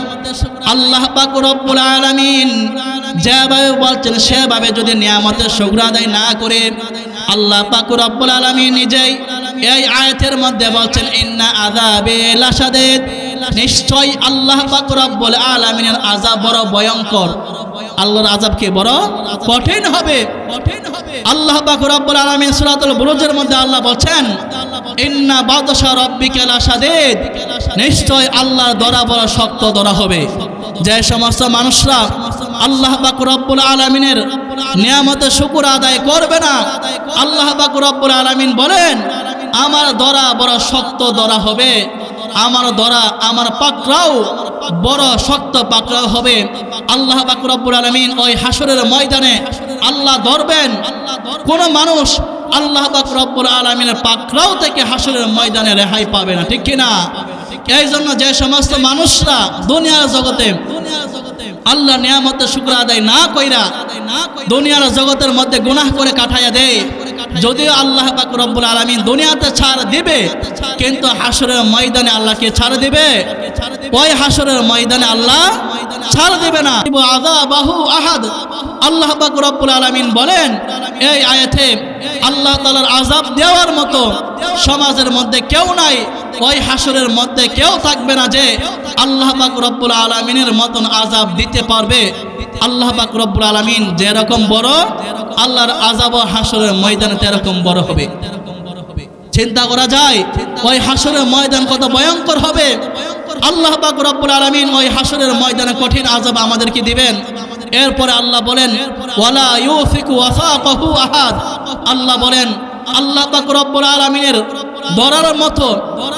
আল্লাহ পাক রব্বুল আলামিন যেভাবে বলছেন সেভাবে যদি নিয়ামতের শুকর আদায় না করে, আল্লাহ পাক রব্বুল আলামিন নিজেই এই আয়াতের মধ্যে বলছেন ইন্না আযাবি লাশাদীদ, নিশ্চয় আল্লাহ পাক রব্বুল আলামিনের আযাব বড় ভয়ঙ্কর। আল্লাহর আযাব কি বড় কঠিন হবে। আল্লাহ পাক রব্বুল আলামিন সূরাতুল বুরুজের মধ্যে আল্লাহ বলছেন ইন্না বাতশা রাব্বিকা লাশাদীদ, নিশ্চয় আল্লাহর দরা বড় শক্ত দরা হবে। যে সমস্ত মানুষরা আল্লাহ পাক রব্বুল আলামিনের নিয়ামতের শুকর আদায় করবে না, আল্লাহ পাক রব্বুল আলামিন বলেন আমার দরা বড় শক্ত দরা হবে, আমার দরা আমার পাকড়াও বড় শক্ত পাকড়াও হবে। আল্লাহ পাক রব্বুল আলামিন ওই হাসরের ময়দানে আল্লাহ ধরবেন, কোন মানুষ আল্লাহ পাক রব্বুল আলামিনের পাকড়াও থেকে হাসরের ময়দানে রেহাই পাবে না, ঠিক কিনা? এই জন্য যে সমস্ত মানুষরা দুনিয়ার জগতে আল্লাহ নিয়ামতের শুকর আদায় না কইরা দুনিয়ার জগতের মধ্যে গুনাহ করে কাটাইয়া দেয়, যদিও আল্লাহ পাক রব্বুল আলামিন দুনিয়াতে ছাড় দিবে, কিন্তু হাসরের ময়দানে আল্লাহকে ছাড় দিবে? ওই হাসরের ময়দানে আল্লাহ ছাড় দিবে না। আযাবাহু আহাদ, আল্লাহ পাক রব্বুল আলামিন বলেন এই আয়াতে আল্লাহ তাআলার আযাব দেওয়ার মতো সমাজের মধ্যে কেউ নাই। ওই হাসরের মধ্যে কেউ থাকবে না যে আল্লাহ পাক রব্বুল আলামিনের মতন আযাব দিতে পারবে। আল্লাহ পাক রব্বুল আলামিন যেরকম বড়, আল্লাহর আযাব হাসরের ময়দানে এরকম বড় হবে। চিন্তা করা যায় ওই হাসরের ময়দান কত ভয়ঙ্কর হবে। আল্লাহ পাক রব্বুল আলামিন ওই হাসরের ময়দানে কঠিন আযাব আমাদেরকে দিবেন। এরপরে আল্লাহ বলেন ওয়ালা ইউফিকু ওয়াসাকাহু আহাদ। আল্লাহ বলেন আল্লাহ পাক রব্বুল আলামিনের ধরার মতো,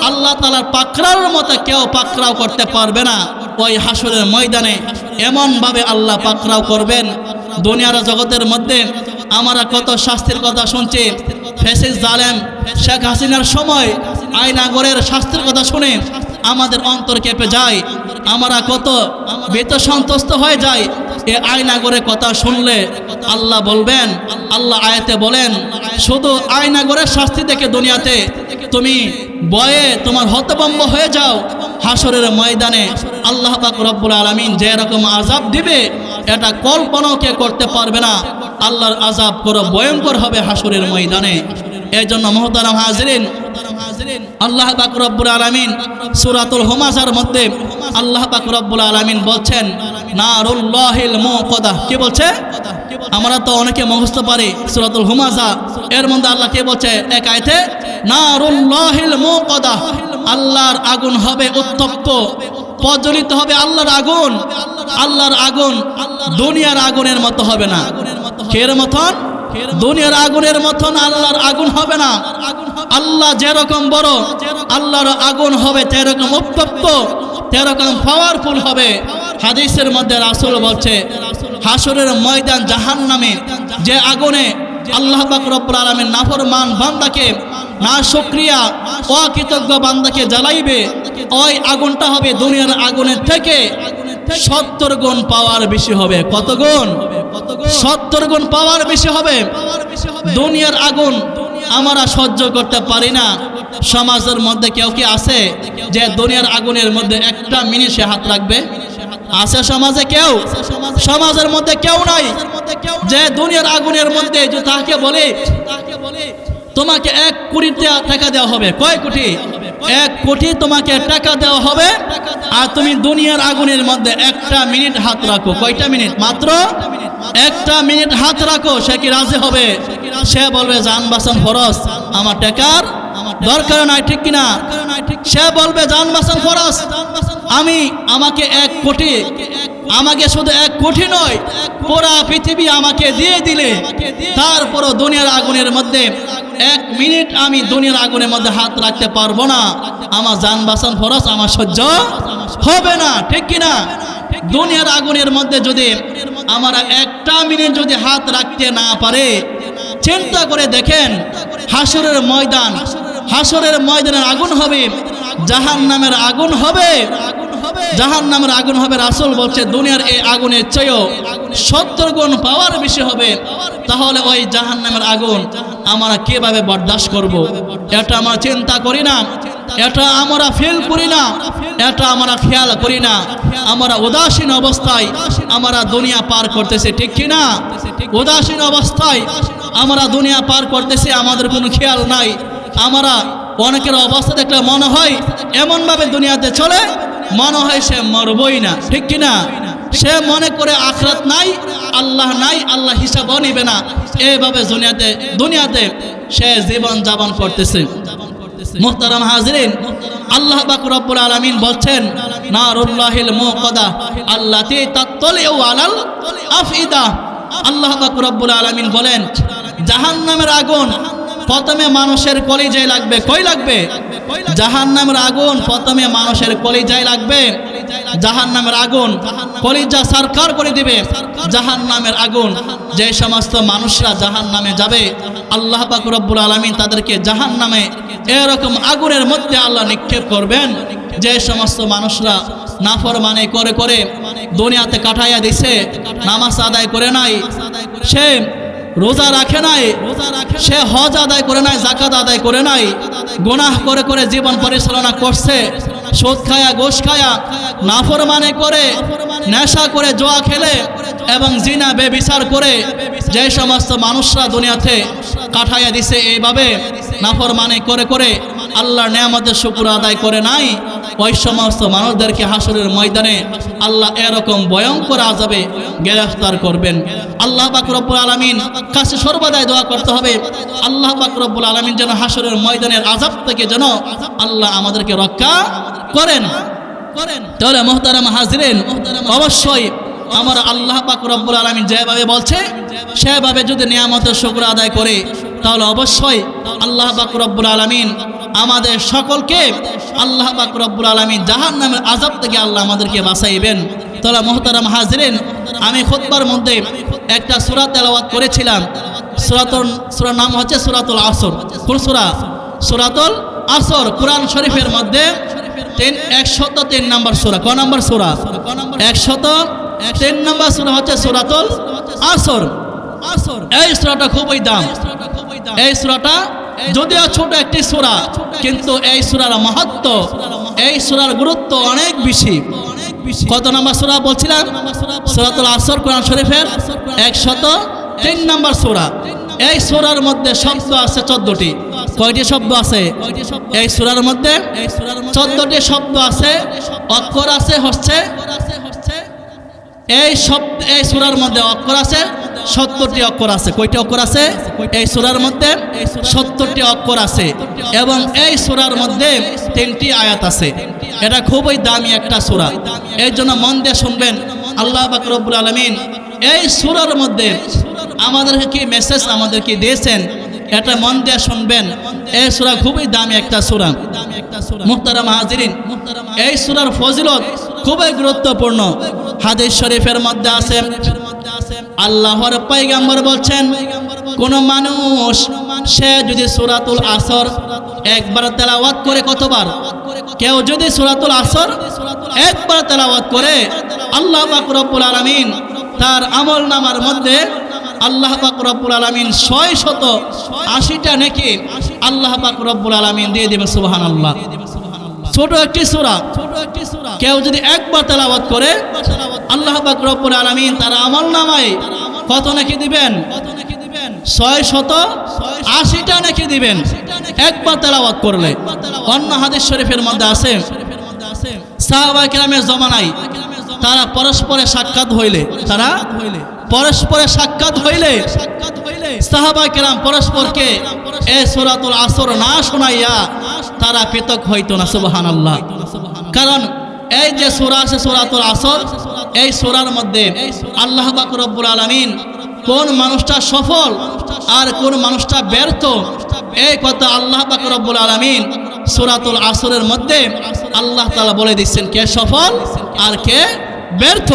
আল্লাহ তাআলার পাকড়াওর মতো কেউ পাকড়াও করতে পারবে না ওই হাসরের ময়দানে। এমন ভাবে আল্লাহ পাকড়াও করবেন। দুনিয়ার জগতের মধ্যে আমরা কত শাস্তির কথা শুনছি। ফ্যাসিস্ট জালেম শেখ হাসিনার সময় আয়নাগরের শাস্তির কথা শুনে আমাদের অন্তর কেঁপে যায়, আমরা কত ভীত সন্ত্রস্ত হয়ে যায় এ আয়নাগরের কথা শুনলে। আল্লাহ বলবেন, আল্লাহ আয়াতে বলেন, শুধু আয়নাগরের শাস্তি দেখে দুনিয়াতে তুমি ভয়ে তোমার হতভম্ব হয়ে যাও, হাসরের ময়দানে আল্লাহ পাক রব্বুল আলামিন যে রকম আযাব দিবে এটা কল্পনাও কে করতে পারবে না। আল্লাহর আযাব বড় ভয়ঙ্কর হবে হাসরের ময়দানে। এই জন্য মুহতারাম হাজিরিন, আল্লাহ পাক রব্বুল আলামিন সূরাতুল হুমাযার মধ্যে আল্লাহ পাক রব্বুল আলামিন বলছেন নারুল্লাহিল মুকাদা। কি বলছে? আমরা তো অনেকে মুখস্থ পারি সূরাতুল হুমাযা। এর মধ্যে আল্লাহ কে বলছে এক আয়াতে নারুল্লাহিল মুকাদা, আল্লাহর আগুন হবে উত্তপ্ত, প্রজ্বলিত হবে আল্লাহর আগুন। আল্লাহর আগুন দুনিয়ার আগুনের মতো হবে না। কের মতন? দুনিয়ার আগুনের মতন আল্লাহর আগুন হবে না। আল্লাহ যেরকম বড়, আল্লাহর আগুন হবে তেরকম উত্তপ্ত, তেরকম পাওয়ারফুল হবে। হাদিসের মধ্যে রাসূল বলছে হাসরের ময়দান জাহান্নামে যে আগুনে আল্লাহ পাক রব্বুল আলামিন নাফরমান বান্দাকে, না শুকরিয়া অকৃতজ্ঞ বান্দাকে জ্বালাইবে, ওই আগুনটা হবে দুনিয়ার আগুনের থেকে 70 গুণ পাওয়ার বেশি হবে। কত গুণ? 70 গুণ পাওয়ার বেশি হবে। দুনিয়ার আগুন আমরা সহ্য করতে পারি না। সমাজের মধ্যে কেউ কি আছে যে দুনিয়ার আগুনের মধ্যে একটা মিনিট সে হাত রাখবে? আছে সমাজে কেউ? সমাজের মধ্যে কেউ নাই যে দুনিয়ার আগুনের মধ্যে যে তাকে বলে তোমাকে 1 কোটি টাকা দেওয়া হবে। কয় কোটি? 1 কোটি তোমাকে টাকা দেওয়া হবে আর তুমি দুনিয়ার আগুনের মধ্যে একটা মিনিট হাত রাখো। কয়টা মিনিট? মাত্র একটা মিনিট হাত রাখো। সে কি রাজি হবে? সে বলবে জান বাঁচান ফরজ, আমার টাকার দরকার নাই, ঠিক কিনা? সে বলবে জান বাঁচান ফরজ, আমাকে 1 কোটি, আমাকে শুধু 1 কোটি নয় পুরা পৃথিবী আমাকে দিয়ে দিলে তারপরও দুনিয়ার আগুনের মধ্যে 1 মিনিট আমি দুনিয়ার আগুনের মধ্যে হাত রাখতে পারবো না। আমার জান বাঁচান ফরজ, আমার সহ্য হবে না, ঠিক কিনা? দুনিয়ার আগুনের মধ্যে যদি আমরা একটা মিনিট যদি হাত রাখতে না পারে, চিন্তা করে দেখেন হাসরের ময়দান, হাসরের ময়দানের আগুন হবে জাহান্নামের আগুন হবে, জাহান্নামের আগুন হবে। রাসূল বলছে দুনিয়ার এই আগুনের চেয়েও 70 গুণ পাওয়ার বেশি হবে। তাহলে ওই জাহান্নামের আগুন আমরা কিভাবে বরদাস্ত করব? এটা আমরা চিন্তা করি না, এটা আমরা ফিল করি না, এটা আমরা খেয়াল করি না। আমরা উদাসীন অবস্থায় আমরা দুনিয়া পার করতেছি, ঠিক কিনা? উদাসীন অবস্থায় আমরা দুনিয়া পার করতেছি, আমাদের কোনো খেয়াল নাই। আমরা অনেকের অবস্থা দেখলে মনে হয় এমনভাবে দুনিয়াতে চলে, মনে হয় সে মরবই না, ঠিক কিনা? সে মনে করে আখিরাত নাই, আল্লাহ নাই, আল্লাহ হিসাবও নিবে না। এইভাবে দুনিয়াতে সে জীবন যাপন করতেছে। মুহতারাম হাজিরিন, আল্লাহ পাক রব্বুল আলামিন বলছেন নারুল্লাহিল মুকাদা আল্লাতী তাত্তালিউ আলাল আফইদা। আল্লাহ পাক রব্বুল আলামিন বলেন জাহান্নামের আগুন প্রথমে মানুষের কলিজায় লাগবে। কই লাগবে? জাহান্নামের আগুন প্রথমে মানুষের কলিজায় লাগবে। জাহান্নামের আগুন কলিজা সরকার করে দিবে। জাহান্নামের আগুন যে সমস্ত মানুষরা জাহান্নামে যাবে, আল্লাহ পাক রব্বুল আলামিন তাদেরকে জাহান্নামে এরকম আগুনের মধ্যে আল্লাহ নিক্ষেপ করবেন। যে সমস্ত মানুষরা নাফরমানি করে করে দুনিয়াতে কাটাইয়া দিছে, নামাজ আদায় করে নাই, সে রোজা রাখে নাই, সে হজ আদায় করে নাই, যাকাত আদায় করে নাই, গুনাহ করে করে জীবন পরিচালনা করছে, সুদ খায়া ঘুষ খায়া নাফরমানি করে, নেশা করে, জুয়া খেলে এবং জিনা বেবিচার করে যে সমস্ত মানুষরা দুনিয়াতে কাটাইয়া দিছে, এইভাবে নাফরমানি করে করে আল্লাহর নিয়ামতের শুকর আদায় করে নাই, ওই সমস্ত মানুষদেরকে হাসরের ময়দানে আল্লাহ এরকম ভয়ঙ্কর আযাবে গ্রেফতার করবেন। আল্লাহ পাক রব্বুল আলামিন কাছে সর্বদাই দোয়া করতে হবে, আল্লাহ পাক রব্বুল আলামিন যেন হাসরের ময়দানের আযাব থেকে যেন আল্লাহ আমাদেরকে রক্ষা করেন। তাহলে মুহতারাম হাজিরিন, অবশ্যই আমার আল্লাহ পাক রব্বুল আলামিন যেভাবে বলছে সেভাবে যদি নিয়ামতের শুকর আদায় করে, তাহলে অবশ্যই আল্লাহ পাক রব্বুল আলামিন আমাদের সকলকে আল্লাহ পাক রব্বুল আলামিন জাহান্নামের আযাব থেকে আল্লাহ আমাদেরকে বাঁচাইবেন। তাহলে মুহতারাম হাজিরিন, আমি খুতবার মধ্যে একটা সূরা তেলাওয়াত করেছিলাম। সূরার নাম হচ্ছে সূরাতুল আসর। কোন সূরা? সূরাতুল আসর। কোরআন শরীফের মধ্যে 103 নম্বর সূরা। ক নম্বর সূরা? 103 নম্বর সূরা হচ্ছে সূরাতুল আসর। এই সূরাটা খুবই দাম। এই সূরাটা যদিও ছোট একটি সূরা, কিন্তু এই সূরার মাহাত্ম্য, এই সূরার গুরুত্ব অনেক বেশি। কত নম্বর সূরা বলছিলাম? সূরাতুল আসর, কোরআন শরীফের 103 নম্বর সূরা। এই সূরার মধ্যে শব্দ আছে 14টি। কয়টি শব্দ আছে এই সূরার মধ্যে? 14টি শব্দ আছে, অক্ষর আছে হচ্ছে এই সূরার মধ্যে অক্ষর আছে 70টি অক্ষর আছে। কয়টি অক্ষর আছে এই সূরার মধ্যে? 70টি অক্ষর আছে, এবং এই সূরার মধ্যে 3টি আয়াত আছে। এটা খুবই দামি একটা সূরা, এই জন্য মন দিয়ে শুনবেন। আল্লাহ পাক রব্বুল আলামিন এই সূরার মধ্যে আমাদেরকে কি মেসেজ আমাদেরকে দিয়েছেন, এটা মন দিয়ে শুনবেন। এই সূরা খুবই দামি একটা সূরা। মুহতারাম হাজিরিন, এই সূরার ফজিলত খুবই গুরুত্বপূর্ণ। হাদিস শরীফের মধ্যে আছে, আল্লাহর পয়গম্বর বলছেন, কোন মানুষ সে যদি সূরাতুল আসর একবার তেলাওয়াত করে, কতবার? কেউ যদি সূরাতুল আসর একবার তেলাওয়াত করে, আল্লাহ পাক রব্বুল আলামিন তার আমলনামার মধ্যে আল্লাহ পাক রব্বুল আলামিন 680টা নেকি আল্লাহ পাক রব্বুল আলামিন দিয়ে দিবেন। সুবহানাল্লাহ। ছোট একটি সূরা, কেউ যদি একবার তেলাওয়াত করে, আল্লাহ পাক রব্বুল আলামিন তার আমলনামায় কত নেকি দিবেন? 680টা নেকি দিবেন একবার তেলাওয়াত করলে। অন্য হাদিস শরীফের মধ্যে আছে, সাহাবা কিরামের জমানায় তারা পরস্পরে সাক্ষাৎ হইলে সাহাবা কিরাম পরস্পরকে এই সূরাতুল আসর না শোনাইয়া তারা পৃথক হইতো না। সুবহানাল্লাহ। কারণ এই যে সূরা আছে সূরাতুল আসর, এই সূরার মধ্যে আল্লাহ পাক রব্বুল আলামিন কোন মানুষটা সফল আর কোন মানুষটা ব্যর্থ, এই কথা আল্লাহ পাক রব্বুল আলামিন সূরাতুল আসরের মধ্যে আল্লাহ তাআলা বলে দিচ্ছেন কে সফল আর কে ব্যর্থ।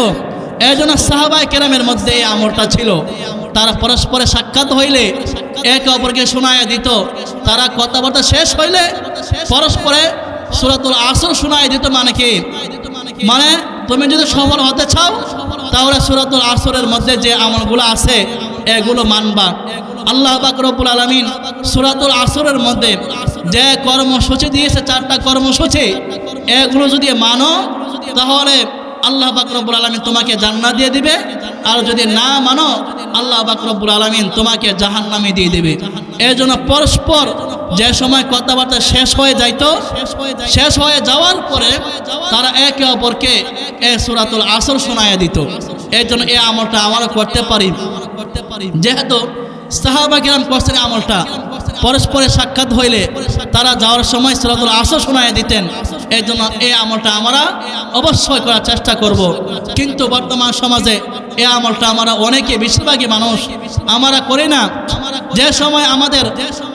এই জন্য সাহাবায়ে কেরামের মধ্যে এই আমলটা ছিল। তারা পরস্পরে সাক্ষাৎ হইলে একে অপরকে শোনায়া দিত। তারা কথাবার্তা শেষ হইলে পরস্পরে সূরাতুল আসর শোনায়া দিত। মানে কি? মানে তুমি যদি সফল হতে চাও, তাহলে সূরাতুল আসরের মধ্যে যে আমলগুলো আছে এগুলো মানবা। আল্লাহ পাক রব্বুল আলামিন সূরাতুল আসরের মধ্যে যে কর্মসূচি দিয়েছে, 4টা কর্মসূচি, এগুলো যদি মানো তাহলে আল্লাহ পাক রব্বুল আলামিন তোমাকে জান্নাত দিয়ে দিবে, আর যদি না মানো আল্লাহ পাক রব্বুল আলামিন তোমাকে জাহান্নামে দিয়ে দিবে। এই জন্য পরস্পর যে সময় কথাবার্তা শেষ হয়ে যাওয়ার পরে তারা একে অপরকে এই সূরাতুল আসর শোনায়া দিত। এই জন্য এই আমলটা আমরা করতে পারি। যেহেতু সাহাবা কিরাম করছেন আমলটা, পরস্পরে সাক্ষাৎ হইলে তারা যাওয়ার সময় সূরাতুল আসর শোনায়া দিতেন। এই জন্য এই আমলটা আমরা অবশ্যই করার চেষ্টা করব। কিন্তু বর্তমান সমাজে এই আমলটা আমরা অনেকে, বেশিরভাগই মানুষ আমরা করি না। যে সময় আমাদের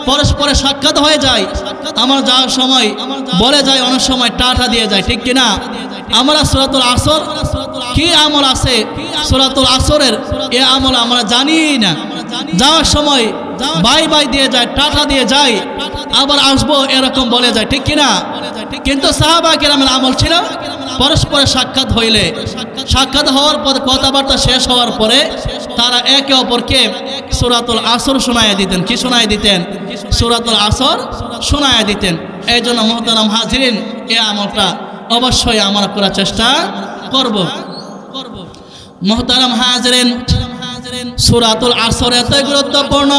পরস্পরে সাক্ষাৎ হয়ে যায়, আমরা যাওয়ার সময় বলে যায়, অনেক সময় টাটা দিয়ে যায়, ঠিক কিনা? আমরা সূরাতুল আসর কি আমল আছে সূরাতুল আসরের, এ আমল আমরা জানি না। যাওয়ার সময় বাই দিয়ে যায়, টাটা দিয়ে যায়, আবার আসবো এরকম বলে যায়, ঠিক কিনা? কিন্তু সাহাবা কিরামের আমল ছিল পরস্পরে সাক্ষাৎ হওয়ার পর কথাবার্তা শেষ হওয়ার পরে তারা একে অপরকে সূরাতুল আসর শোনায়া দিতেন। কি শোনায়া দিতেন? সূরাতুল আসর শোনায়া দিতেন। এই জন্য মুহতারাম হাজিরিন, এই আমলটা অবশ্যই আমরা করার চেষ্টা করব। মুহতারাম হাজিরিন, সূরাতুল আসর এতই গুরুত্বপূর্ণ।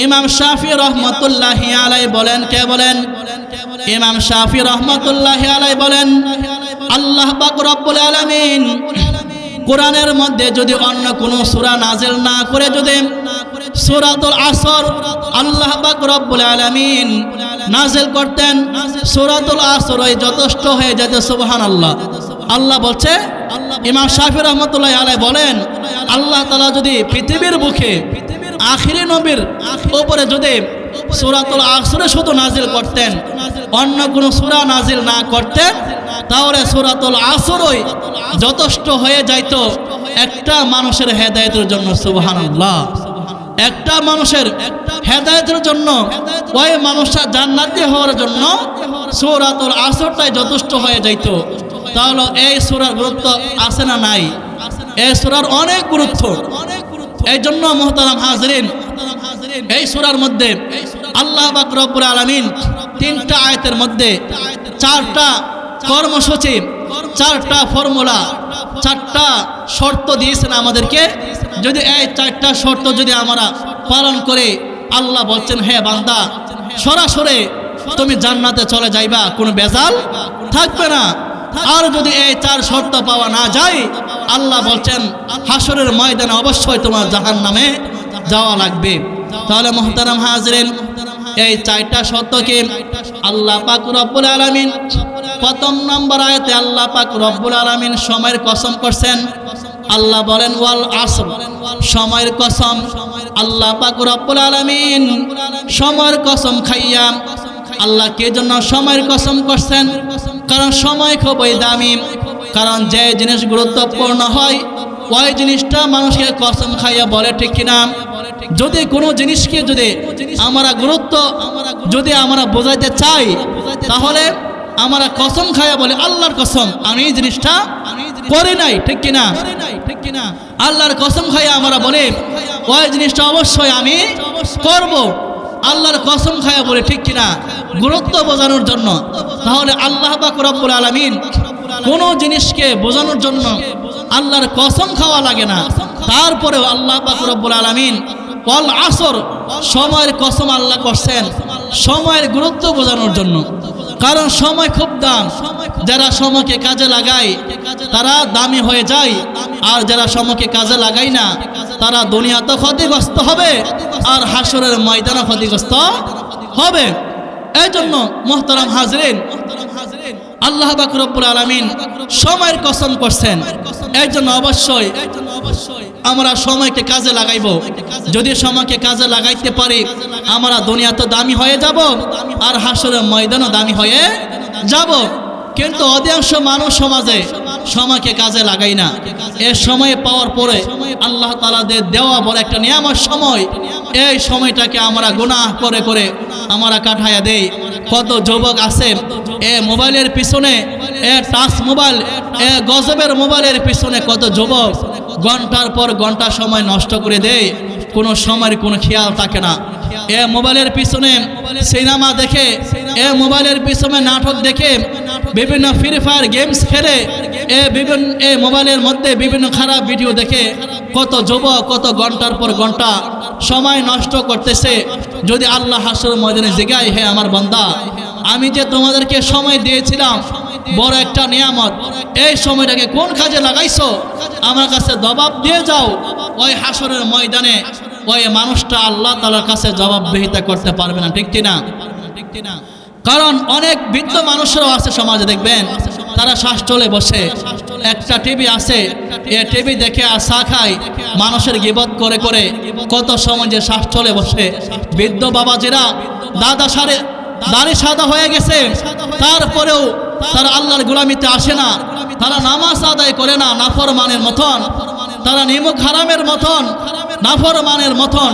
ইমাম শাফি রহমতুল্লাহি আলাইহি বলেন, কে বলেন? ইমাম শাফি রাহমাতুল্লাহি আলাইহি বলেন, আল্লাহ পাক রব্বুল আলামিন কোরআনের মধ্যে যদি অন্য কোনো সূরা নাজিল না করে যদি সূরাতুল আসর আল্লাহ পাক রব্বুল আলামিন নাজিল করতেন, সূরাতুল আসর ওই যথেষ্ট হয়ে যেত। সুবহানাল্লাহ। আল্লাহ বলছে, ইমাম শাফি রাহমাতুল্লাহি আলাইহি বলেন, আল্লাহ তাআলা যদি পৃথিবীর বুকে আখিরি নবীর উপরে যদি সূরাতুল আসর শুধু নাজিল করতেন, অন্য কোনো সূরা নাজিল না করতেন, তাহলে সূরাতুল আসরই যথেষ্ট হয়ে যাইত একটা মানুষের হেদায়েতের জন্য। সুবহানাল্লাহ। একটা মানুষের হেদায়েতের জন্য, ওই মানুষটা জান্নাতি হওয়ার জন্য সূরাতুল আসরটাই যথেষ্ট হয়ে যাইত। তাহলে এই সূরার গুরুত্ব আছে না নাই? এই সূরার অনেক গুরুত্ব। এই জন্য মুহতারাম হাজরিন, এই সূরার মধ্যে আল্লাহ পাক রব্বুল আলামিন 3টা আয়াতের মধ্যে 4টা কর্মসূচি, 4টা ফর্মুলা, 4টা শর্ত দিয়েছেন আমাদেরকে। যদি এই 4টা শর্ত যদি আমরা পালন করে, আল্লাহ বলছেন, হে বান্দা, সরাসরি তুমি জান্নাতে চলে যাইবা, কোনো বেজাল থাকবে না। আর যদি এই 4 শর্ত পাওয়া না যায়, আল্লাহ বলছেন হাসরের ময়দানে অবশ্যই তোমার জাহান্নামে যাওয়া লাগবে। তাহলে মুহতারাম হাজরিন, এই 4টা শর্তকে আল্লাহ পাক রব্বুল আলামিন প্রথম নম্বর আয়াতে আল্লাহ পাক রব্বুল আলামিন সময়ের কসম করছেন। আল্লাহ বলেন, ওয়াল আসর, সময়ের কসম। আল্লাহ পাক রব্বুল আলামিন সময়ের কসম খাইয়া, আল্লাহ কে জন্য সময়ের কসম করছেন? কারণ সময় খুবই দামি। কারণ যে জিনিস গুরুত্বপূর্ণ হয়, ওই জিনিসটা মানুষকে কসম খাইয়া বলে, ঠিক কিনা? যদি কোনো জিনিসকে যদি আমরা গুরুত্ব যদি আমরা বোঝাইতে চাই, তাহলে আমরা কসম খাইয়া বলে, আল্লাহর কসম আমি এই জিনিসটা করি নাই, ঠিক কিনা? আল্লাহর কসম খাইয়া আমরা বলে, ওই জিনিসটা অবশ্যই আমি করব। আল্লাহর কসম খাইয়া বলে, ঠিক কিনা? গুরুত্ব বোঝানোর জন্য। তাহলে আল্লাহ পাক রব্বুল আলামিন কোনো জিনিসকে বোঝানোর জন্য আল্লাহর কসম খাওয়া লাগে না। তারপরেও আল্লাহ পাক রব্বুল আলামিন ওয়াল আসর, সময়ের কসম আল্লাহ করছেন সময়ের গুরুত্ব বোঝানোর জন্য। কারণ সময় খুব দাম। যারা সময়কে কাজে লাগায় তারা দামি হয়ে যায়, আর যারা সময়কে কাজে লাগায় না তারা দুনিয়াতে ক্ষতিগ্রস্ত হবে, আর হাসরের ময়দানে ক্ষতিগ্রস্ত হবে। এই জন্য মুহতারাম হাজরিন, আল্লাহ পাক রব্বুল আলামিন সময়ের কসম করছেন। এই জন্য অবশ্যই আমরা সময়কে কাজে লাগাইব। যদি সময়কে কাজে লাগাইতে পারি, আমরা দুনিয়াতে দামি হয়ে যাব, আর হাসরের ময়দানও দামি হয়ে যাব। কিন্তু অধিকাংশ মানুষ সমাজে সময়কে কাজে লাগাই না। এই সময় পাওয়ার পরে আল্লাহ তাআলাদের দেওয়া বড় একটা নিয়ামত সময়, এই সময়টাকে আমরা গুনাহ করে করে আমরা কাটাইয়া দেই। কত যুবক আছে মোবাইলের পিছনে, টাচ মোবাইল, গজবের মোবাইলের পিছনে কত যুবক ঘন্টার পর ঘন্টা সময় নষ্ট করে দেয়, কোনো সময়ের কোনো খেয়াল থাকে না। মোবাইলের পিছনে সিনেমা দেখে, মোবাইলের পিছনে নাটক দেখে, বিভিন্ন ফ্রি ফায়ার গেমস খেলে, বিভিন্ন মোবাইলের মধ্যে বিভিন্ন খারাপ ভিডিও দেখে কত যুবক কত ঘন্টার পর ঘন্টা সময় নষ্ট করতেছে। যদি আল্লাহ হাসর ময়দানে জিগায়, হে আমার বান্দা, আমি যে তোমাদেরকে সময় দিয়েছিলাম বড় একটা নিয়ামত, এই সময়টাকে কোন কাজে লাগাইছো? আমার কাছে জবাব দিয়ে যাও। ওই হাসরের ময়দানে ওই মানুষটা আল্লাহ তাআলার কাছে জবাবদিহিতা করতে পারবে না, ঠিক কিনা? কারণ অনেক বৃদ্ধ মানুষরাও আছে সমাজে, দেখবেন তারা শ্বাস চলে বসে, একটা টিভি আছে, টিভি দেখে আর চা খায়, মানুষের গিবত করে করে কত সময় যে শ্বাস চলে বসে। বৃদ্ধ বাবাজিরা দাড়ি সাদা হয়ে গেছে, তারপরেও তারা আল্লাহর গোলামিতে আসে না, তারা নামাজ আদায় করে না, নাফরমানের মতন, তারা নিমুখ হারামের মতন, নাফরমানের মতন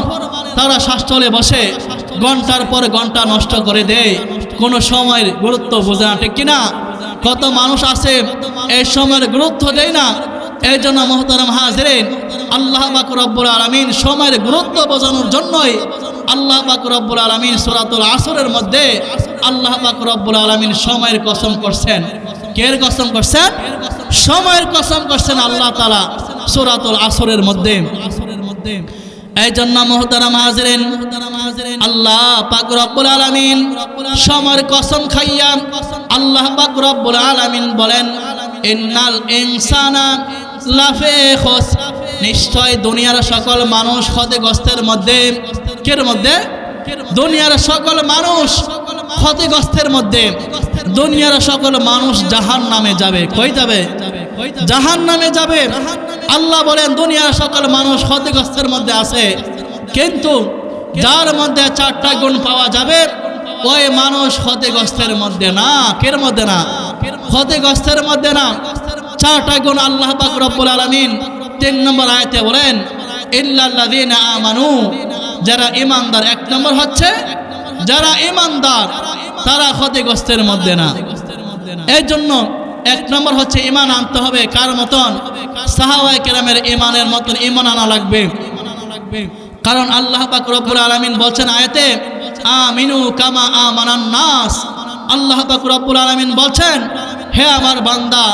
তারা শ্বাস চলে বসে, ঘন্টার পর ঘন্টা নষ্ট করে দেয়, কোনো সময়ের গুরুত্ব বোঝে না, ঠিক কিনা? কত মানুষ আছে এই সময়ের গুরুত্ব দেয় না। এই জন্য মুহতারাম হাজরিন, আল্লাহ পাক রব্বুল আলামিন সময়ের গুরুত্ব বোঝানোর জন্যই আল্লাহ পাক রব্বুল আলামিন সূরাতুল আসরের মধ্যে আল্লাহ পাক রব্বুল আলামিন সময়ের কসম করছেন। কের কসম করছেন? সময়ের কসম করছেন আল্লাহ তাআলা সূরাতুল আসরের মধ্যে। এই জন্য মুহতারাম হাজিরিন, আল্লাহ পাক রব্বুল আলামিন সময়ের কসম খাইয়া আল্লাহ পাক রব্বুল আলামিন বলেন, ইন্নাল ইনসানা লাফি খুসর, নিশ্চয় দুনিয়ার সকল মানুষ ক্ষতিগ্রস্তের মধ্যে। কের মধ্যে? দুনিয়ার সকল মানুষ ক্ষতিগ্রস্তের মধ্যে। দুনিয়ার সকল মানুষ জাহান্নামে যাবে। কই যাবে? জাহান্নামে যাবে। আল্লাহ বলেন দুনিয়ার সকল মানুষ ক্ষতিগ্রস্তের মধ্যে আছে, কিন্তু যার মধ্যে 4টা গুণ পাওয়া যাবে ওই মানুষ ক্ষতিগ্রস্তের মধ্যে না। কের মধ্যে না? ক্ষতিগ্রস্তের মধ্যে না। 4টা গুণ আল্লাহ পাক রব্বুল আলামিন 3 নম্বর আয়াতে বলেন, ইল্লাল্লাযীনা আমানু, যারা ঈমানদার। 1 নম্বর হচ্ছে যারা ঈমানদার তারা ক্ষতিগ্রস্তের মধ্যে না। এই জন্য 1 নম্বর হচ্ছে ঈমান আনতে হবে। কার মতন? সাহাবায়ে কেরামের ঈমানের মতন ঈমান আনা লাগবে। কারণ আল্লাহ পাক রব্বুল আলামিন বলছেন আয়াতে, আমিনু কামা আমানান নাস। আল্লাহ পাক রব্বুল আলামিন বলছেন, হে আমার বান্দা,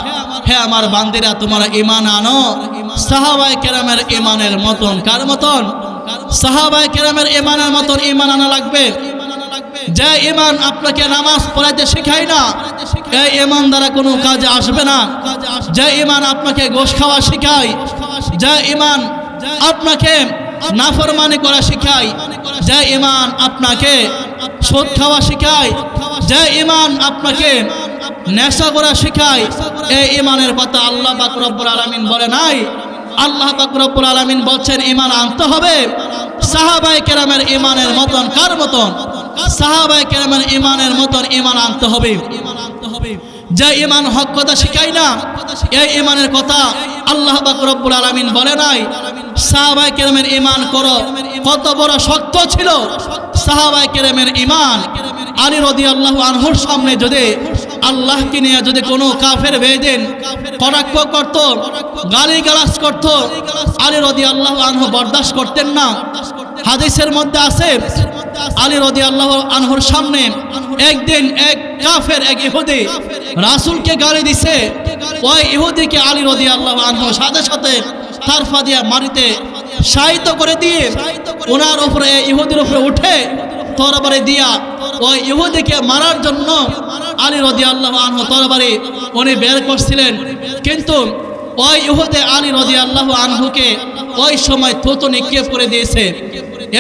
হে আমার বান্দিরা, তোমরা ঈমান আনো সাহাবায়ে কেরামের ঈমানের মতন। কার মতন? সাহাবায়ে কেরামের ঈমানের মতন ঈমান আনা লাগবে। যে ঈমান আপনাকে নামাজ পড়াইতে শেখায় না, এই ঈমান দ্বারা কোনো কাজে আসবে না। যে ঈমান আপনাকে গোশ খাওয়া শেখায়, যে ঈমান আপনাকে নাফরমানি করা শেখায়, যে ঈমান আপনাকে সুদ খাওয়া শেখায়, যে ঈমান আপনাকে নেশা করা শেখায়, এই ঈমানের কথা আল্লাহ পাক রব্বুল আলামিন বলে নাই। আল্লাহ পাক রব্বুল আলামিন বলছেন ঈমান আনতে হবে সাহাবায়ে কেরামের ঈমানের মতন। কার মতন? সাহাবায়ে কেরামের ঈমানের মতন ঈমান আনতে হবে। যে ঈমান হক কথা শেখায় না, এই ঈমানের কথা আল্লাহ পাক রব্বুল আলামিন বলে নাই। সাহাবায়ে কেরামের ঈমান করো, কত বড় শক্ত ছিল সাহাবায়ে কেরামের ঈমান। আলী রাদিয়াল্লাহু আনহুর সামনে যদি আল্লাহকে নিয়ে যদি কোনো কাফের বেঈন কটাক্ষ করত, গালিগালাজ করত, আলী রাদিয়াল্লাহু আনহু বরদাশত করতেন না। হাদিসের মধ্যে আছে, আলী রাদিয়াল্লাহু আনহুর সামনে একদিন এক কাফের, এক ইহুদি রাসূলকে গালি দিছে। ওই ইহুদিকে আলী রাদিয়াল্লাহু আনহু সাথে সাথে তারফা দিয়া মারিতে শায়িত করে দিয়ে ওনার উপরে, ইহুদির উপরে উঠে তরবারি দিয়া ওই ইহুদিকে মারার জন্য আলী রাদিয়াল্লাহু আনহু তরবারি উনি বের করছিলেন। কিন্তু ওই ইহুদি আলী রাদিয়াল্লাহু আনহুকে ওই সময় থুতু নিক্ষেপ করে দিয়েছে।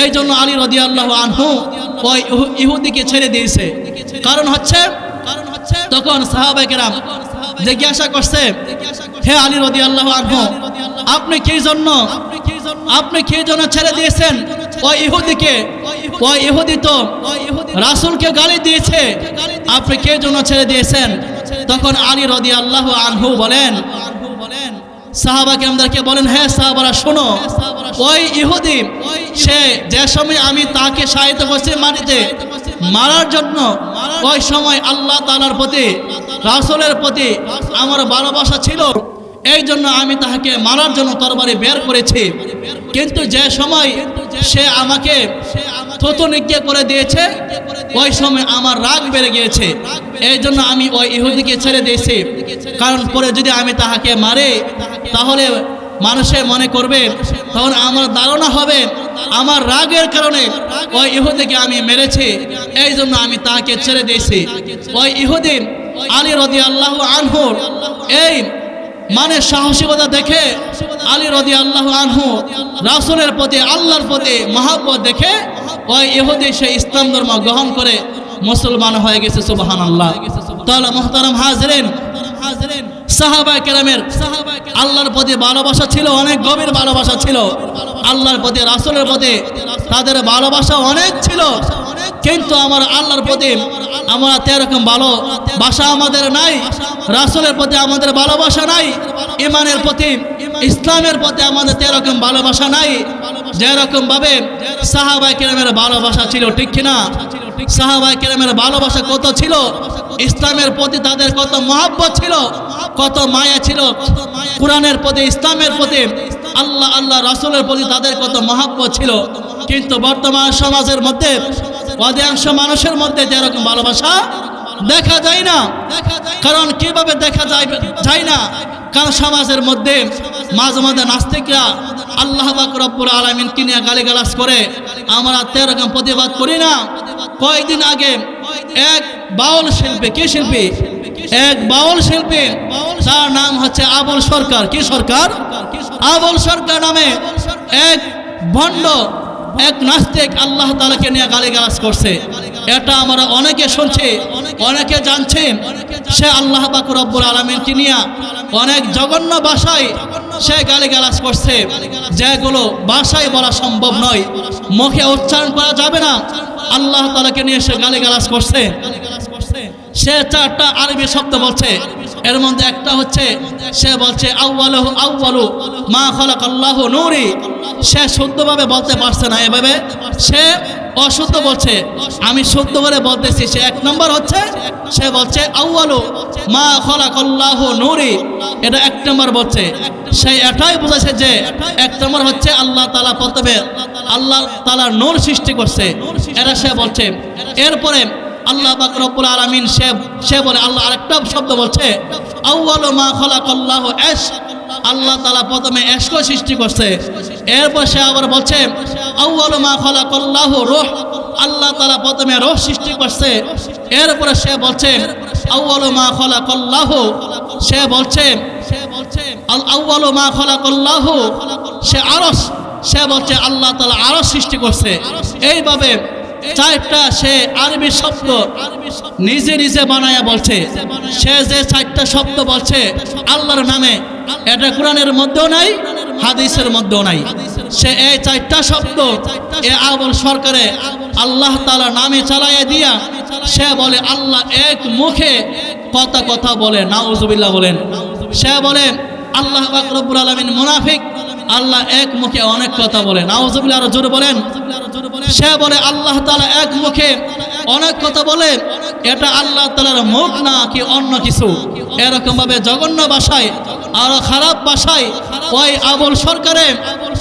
এই জন্য আলী রাদিয়াল্লাহু আনহু ওই ইহুদিকে ছেড়ে দিয়েছে। কারণ হচ্ছে তখন সাহাবায়ে কেরাম জিজ্ঞাসা করছে, হে আলী রাদিয়াল্লাহু আনহু, আপনি কি জন্য ছেড়ে দিয়েছেন ওই ইহুদিকে? ওই ইহুদি তো রাসূলকে গালি দিয়েছে, আপনি কে জন্য ছেড়ে দিয়েছেন? তখন আলী রাদিয়াল্লাহু আনহু বলেন, সাহাবা কেরামদেরকে বলেন, হে সাহাবারা শোনো, ওই ইহুদি সে যে সময় আমি তাকে শায়িত করছি মাটিতে মারার জন্য, ওই সময় আল্লাহ তাআলার প্রতি, রাসূলের প্রতি আমার ভালোবাসা ছিল, এই জন্য আমি তাকে মারার জন্য তরবারি বের করেছি। কিন্তু যে সময় সে আমাকে থুতু নিক্ষেপ করে দিয়েছে, ওই সময় আমার রাগ বেড়ে গিয়েছে, এই জন্য আমি ওই ইহুদিকে ছেড়ে দিয়েছি। কারণ পরে যদি আমি তাহাকে মারি তাহলে মানুষে মনে করবে, তখন আমার ধারণা হবে আমার রাগের কারণে ওই ইহুদিকে আমি মেরেছি, এই জন্য আমি তাকে ছেড়ে দিয়েছি। ওই ইহুদি আলী রাদিয়াল্লাহু আনহুর এই মানে সাহসিকতা দেখে আলী রাদিয়াল্লাহু আনহু রাসূলের প্রতি, আল্লাহর প্রতি মহব্বত দেখে ওই ইহুদি সে ইসলাম ধর্ম গ্রহণ করে মুসলমান হয়ে গেছে। সুবহানাল্লাহ। তাহলে মুহতারাম হাজিরিন, সাহাবায়ে কেরামের আল্লাহর প্রতি ভালোবাসা ছিল, অনেক গভীর ভালোবাসা ছিল। আল্লাহর প্রতি, রাসূলের প্রতি তাদের ভালোবাসা অনেক ছিল। কিন্তু আমার আল্লাহর প্রতি আমরা তেরকম ভালোবাসা আমাদের নাই, রাসূলের প্রতি আমাদের ভালোবাসা নাই, ঈমানের প্রতি, ইসলামের প্রতি আমাদের তেরকম ভালোবাসা নাই যেরকম ভাবে সাহাবায়ে কেরামের ভালোবাসা ছিল। ঠিক কিনা? সাহাবায়ে কেরামের ভালোবাসা কত ছিল, ইসলামের প্রতি তাদের কত মহব্বত ছিল, কত মায়া ছিল, কোরআনের প্রতি, ইসলামের প্রতি, আল্লাহ রাসূলের প্রতি তাদের কত মহব্বত ছিল। কিন্তু বর্তমান সমাজের মধ্যে অধিকাংশ মানুষের মধ্যে যেরকম ভালোবাসা দেখা যায় না। কারণ কিভাবে দেখা যায় না? কারণ সমাজের মধ্যে মাঝে মাঝে নাস্তিকরা আল্লাহ পাক রব্বুল আলামিনকে নিয়ে গালিগালাজ করে আমরা তেরকম প্রতিবাদ করি না। কয়েকদিন আগে এক বাউল শিল্পী, কি শিল্পী? এক বাউল শিল্পী, তার নাম হচ্ছে আবুল সরকার। কি সরকার? আবুল সরকার নামে এক ভণ্ড, এক নাস্তিক আল্লাহ তাআলাকে নিয়ে গালিগালাজ করছে। এটা আমরা অনেকে শুনছি, অনেকে জানছি। সে আল্লাহ পাক রব্বুল আলামিনকে নিয়ে অনেক জঘন্য ভাষায় সে গালিগালাজ করছে, যেগুলো ভাষায় বলা সম্ভব নয়, মুখে উচ্চারণ করা যাবে না। আল্লাহ তাআলাকে নিয়ে সে গালিগালাজ করছে। সে চারটা আরবি শব্দ বলছে, এর মধ্যে একটা হচ্ছে সে বলছে আউয়ালু মা খালাকাল্লাহু নূরি। সে শুদ্ধভাবে বলতে পারছে না, এভাবে সে অশুদ্ধ বলছে। আমি শুদ্ধ করে বলতেছি। সে এক নম্বর হচ্ছে সে বলছে আউয়ালু মা খালাকাল্লাহু নূরি, এটা এক নম্বর বলছে। সে এটাই বুঝাইছে যে এক নম্বর হচ্ছে আল্লাহ তাআলা প্রথমে আল্লাহ তাআলা নূর সৃষ্টি করছে, এটা সে বলছে। এরপরে আল্লাহ পাক রব্বুল আলামিন সে বলে আল্লাহ আরেকটা শব্দ বলছে আউয়ালু মা খালাকাল্লাহু ইশক, আল্লাহ তাআলা প্রথমে ইশক সৃষ্টি করছে। এরপর সে আবার বলছে আউয়ালু মা খালাকাল্লাহু রূহ, আল্লাহ তাআলা প্রথমে রূহ সৃষ্টি করছে। এরপরে সে বলছে আউয়ালু মা খালাকাল্লাহু, সে বলছে আউয়ালু মা খালাকাল্লাহু সে আরশ, সে বলছে আল্লাহ তাআলা আরশ সৃষ্টি করছে। এইভাবে চারটা সে আরবি শব্দ নিজে নিজে বানায়া বলছে। সে যে চারটা শব্দ বলছে আল্লাহর নামে, এটা কোরআনের মধ্যেও নাই, হাদিসের মধ্যেও নাই। সে এই চারটা শব্দ এ আবুল সরকারে আল্লাহ তাআলা নামে চালাইয়া দিয়া সে বলে আল্লাহ এক মুখে কথা বলে, নাউজুবিল্লাহ বলেন। সে বলে আল্লাহ পাক রব্বুল আলামিন মুনাফিক, আল্লাহ এক মুখে অনেক কথা বলে, নাউজুবিল্লাহ। আরো জোরে বলেন। সে বলে আল্লাহ তাআলা এক মুখে অনেক কথা বলে, এটা আল্লাহ তাআলার মুখ না কি অন্য কিছু। এরকম ভাবে জঘন্য ভাষায়, আরো খারাপ ভাষায় ওই আবুল সরকারে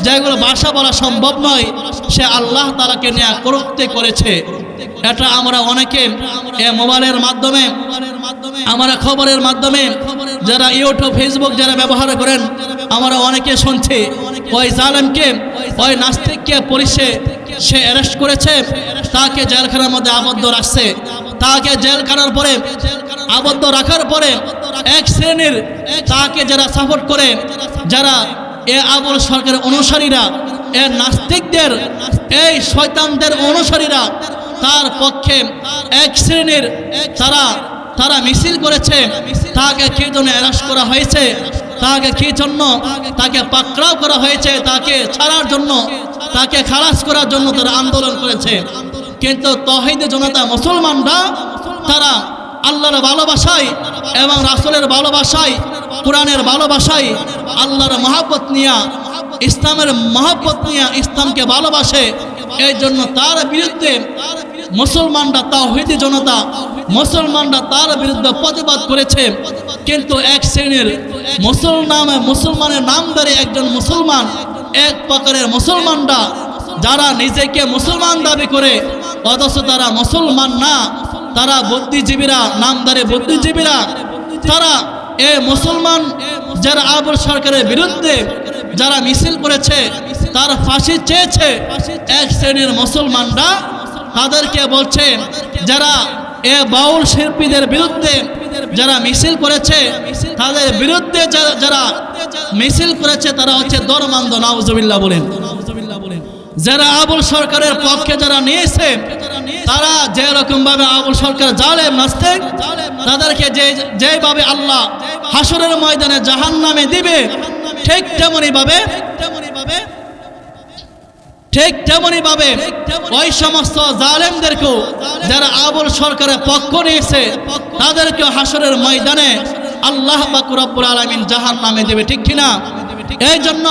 যেগুলো ভাষা বলা সম্ভব নয়, সে আল্লাহ তাআলাকে নিয়ে কটূক্তি করেছে। এটা আমরা অনেকে মোবাইলের মাধ্যমে, আমরা খবরের মাধ্যমে, যারা ইউটিউব ফেসবুক যারা ব্যবহার করেন, আমরা অনেকে শুনছি ওই জালেমকে, ওই নাস্তিককে পুলিশে সে অ্যারেস্ট করেছে, তাকে জেলখানার মধ্যে আবদ্ধ রাখছে। তাকে জেলখানার পরে আবদ্ধ রাখার পরে এক শ্রেণীর তাকে যারা সাপোর্ট করে, যারা এ আবুল সরকারের অনুসারীরা, এ নাস্তিকদের, এই শয়তানদের অনুসারীরা, তার পক্ষে এক শ্রেণীর তারা মিছিল করেছে। তাকে কি জন্য অ্যারেস্ট করা হয়েছে, তাকে কি জন্য তাকে পাকড়াও করা হয়েছে, তাকে ছাড়ার জন্য, তাকে খালাস করার জন্য তারা আন্দোলন করেছে। কিন্তু তৌহিদি জনতা মুসলমানরা তারা আল্লাহর ভালোবাসায় এবং রাসূলের ভালোবাসায়, কোরআনের ভালোবাসায়, আল্লাহর মহব্বত নিয়া, ইসলামের মহব্বত নিয়া ইসলামকে ভালোবাসে। এই জন্য তার বিরুদ্ধে মুসলমানরা, তাওহীদি জনতা মুসলমানরা তার বিরুদ্ধে প্রতিবাদ করেছে। কিন্তু এক শ্রেণীর মুসলমানের নামধারী একজন মুসলমান, এক প্রকারের মুসলমানরা যারা নিজেকে মুসলমান দাবি করে অথচ তারা মুসলমান না, তারা বুদ্ধিজীবীরা, নামধারী বুদ্ধিজীবীরা, তারা এ মুসলমান যারা আবুল সরকারের বিরুদ্ধে যারা মিছিল করেছে, তার ফাঁসি চেয়েছে এক শ্রেণীর মুসলমানরা, তাদেরকে বলছে যারা এ বাউল শিল্পীদের বিরুদ্ধে যারা মিছিল করেছে, তাদের বিরুদ্ধে যারা মিছিল করেছে তারা হচ্ছে ধর্মান্ধ, নাউজুবিল্লাহ বলেন। যারা আবুল সরকারের পক্ষে যারা নিয়েছে, তারা যেরকম ভাবে আবুল সরকার জালেম নাস্তিক, তাদেরকে যেভাবে আল্লাহ হাসরের ময়দানে জাহান্নামে দিবে, ঠিক তেমনি ভাবে ওই সমস্ত জালেমদেরকেও যারা আবুল সরকারের পক্ষ নিয়েছে, তাদেরকে হাসরের ময়দানে আল্লাহ পাক রব্বুল আলামিন জাহান্নামে দেবে, ঠিক কিনা? এই জন্য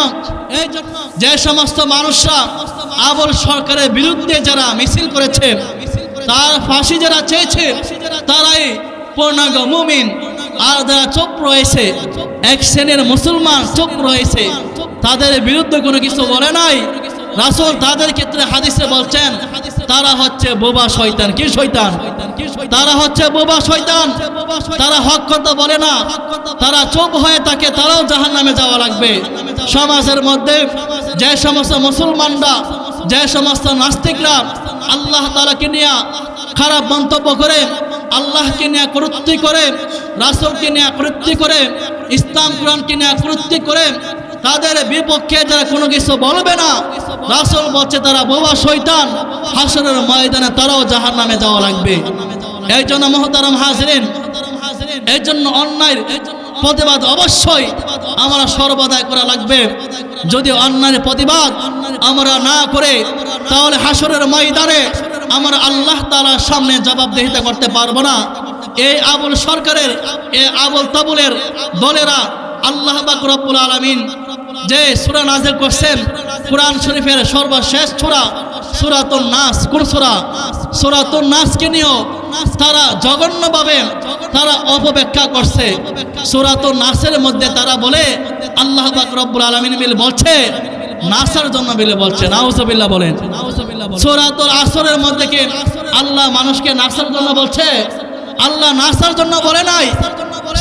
যে সমস্ত মানুষরা আবুল সরকারের বিরুদ্ধে যারা মিছিল করেছে, তার ফাঁসি যারা চেয়েছে, তারাই পূর্ণাঙ্গ মুমিন। আর যারা চুপ রয়েছে, এক শ্রেণীর মুসলমান চুপ রয়েছে, তাদের বিরুদ্ধে কোনো কিছু বলে নাই। রাসূল তাদের ক্ষেত্রে হাদিসে বলছেন তারা হচ্ছে বোবা শয়তান। কি শয়তান? তারা হচ্ছে বোবা শয়তান। তারা হক কথা বলে না, তারা চুপ হয়ে থাকে, তারাও জাহান্নামে যাওয়া লাগবে। সমাজের মধ্যে যে সমস্ত মুসলমানরা, যে সমস্ত নাস্তিকরা আল্লাহ তাআলাকে নিয়ে খারাপ মন্তব্য করে, আল্লাহকে নিয়ে কটূক্তি করে, রাসূলকে নিয়ে কটূক্তি করে, ইসলাম কোরআনকে নিয়ে কটূক্তি করে, তাদের বিপক্ষে যারা কোনো কিছু বলবে না, রাসূল বলছে তারা বোবা শয়তান, হাসরের ময়দানে তারাও জাহান্নামে যাওয়া লাগবে। এই জন্য মুহতারাম হাজিরিন, এই জন্য অন্যায়ের প্রতিবাদ অবশ্যই আমরা সর্বদাই করা লাগবে। যদি অন্যায়ের প্রতিবাদ আমরা না করে, তাহলে হাসরের ময়দানে আমরা আল্লাহ তাআলার সামনে জবাবদিহিতা করতে পারবো না। এই আবুল সরকারের, এই আবুল তাবুলের দলেরা আল্লাহ পাক রব্বুল আলামিন যে সূরা নাযিল করছেন, কুরআন শরীফের সর্বশেষ সূরা সূরাতুন নাস, কোন সূরা? সূরাতুন নাসকে নিয়েও তারা জঘন্যভাবে তারা অপব্যাখ্যা করছে। সূরাতুন নাসের মধ্যে তারা বলে আল্লাহ পাক রব্বুল আলামিন বলছে নাসার জন্য বলছে, নাউজুবিল্লাহ বলেন। সূরাতুল আসরের মধ্যে কি আল্লাহ মানুষকে নাসার জন্য বলছে? আল্লাহ নাসার জন্য বলে নাই।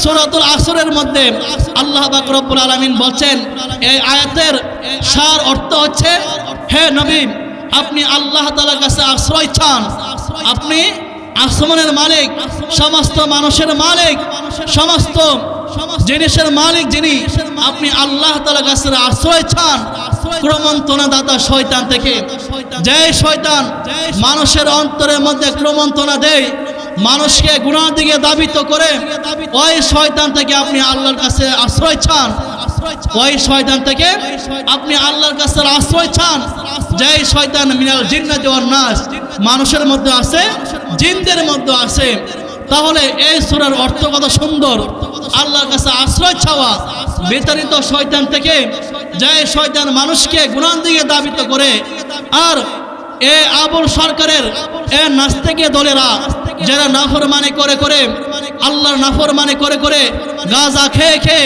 সূরাতুল আসরের মধ্যে আল্লাহ পাক রব্বুল আলামিন বলছেন, এই আয়াতের সার অর্থ হচ্ছে, হে নবী, আপনি আল্লাহ তাআলার কাছে আশ্রয় চান। আপনি আসমানের মালিক, সমস্ত মানুষের মালিক, সমস্ত জিনিসের মালিক যিনি, আপনি আল্লাহ তাআলার কাছে আশ্রয় চান ক্রমন্তনাদাতা শয়তান থেকে। যে শয়তান মানুষের অন্তরের মধ্যে ক্রমন্তনা দেয়, মানুষকে গুনাহ দিকে দাবিত করে, ওই শয়তান থেকে আপনি আল্লাহর কাছে আশ্রয় চান। ওই শয়তান থেকে আপনি আল্লাহর কাছে আশ্রয় চান। যে শয়তান মিনাল জিন্নাতি ওয়ান নাস, মানুষের মধ্যে আছে, জিনদের মধ্যে আছে। তাহলে এই সূরার অর্থ কত সুন্দর। আল্লাহর কাছে আশ্রয় চাওয়া বিতাড়িত শয়তান থেকে, যে শয়তান মানুষকে গুনাহ দিকে দাবিত করে। আর এই আবুল সরকারের এই নাস্তিকের দলেরা যারা নাফরমানি করে করে, আল্লাহর নাফরমানি করে করে, গাঁজা খেয়ে খেয়ে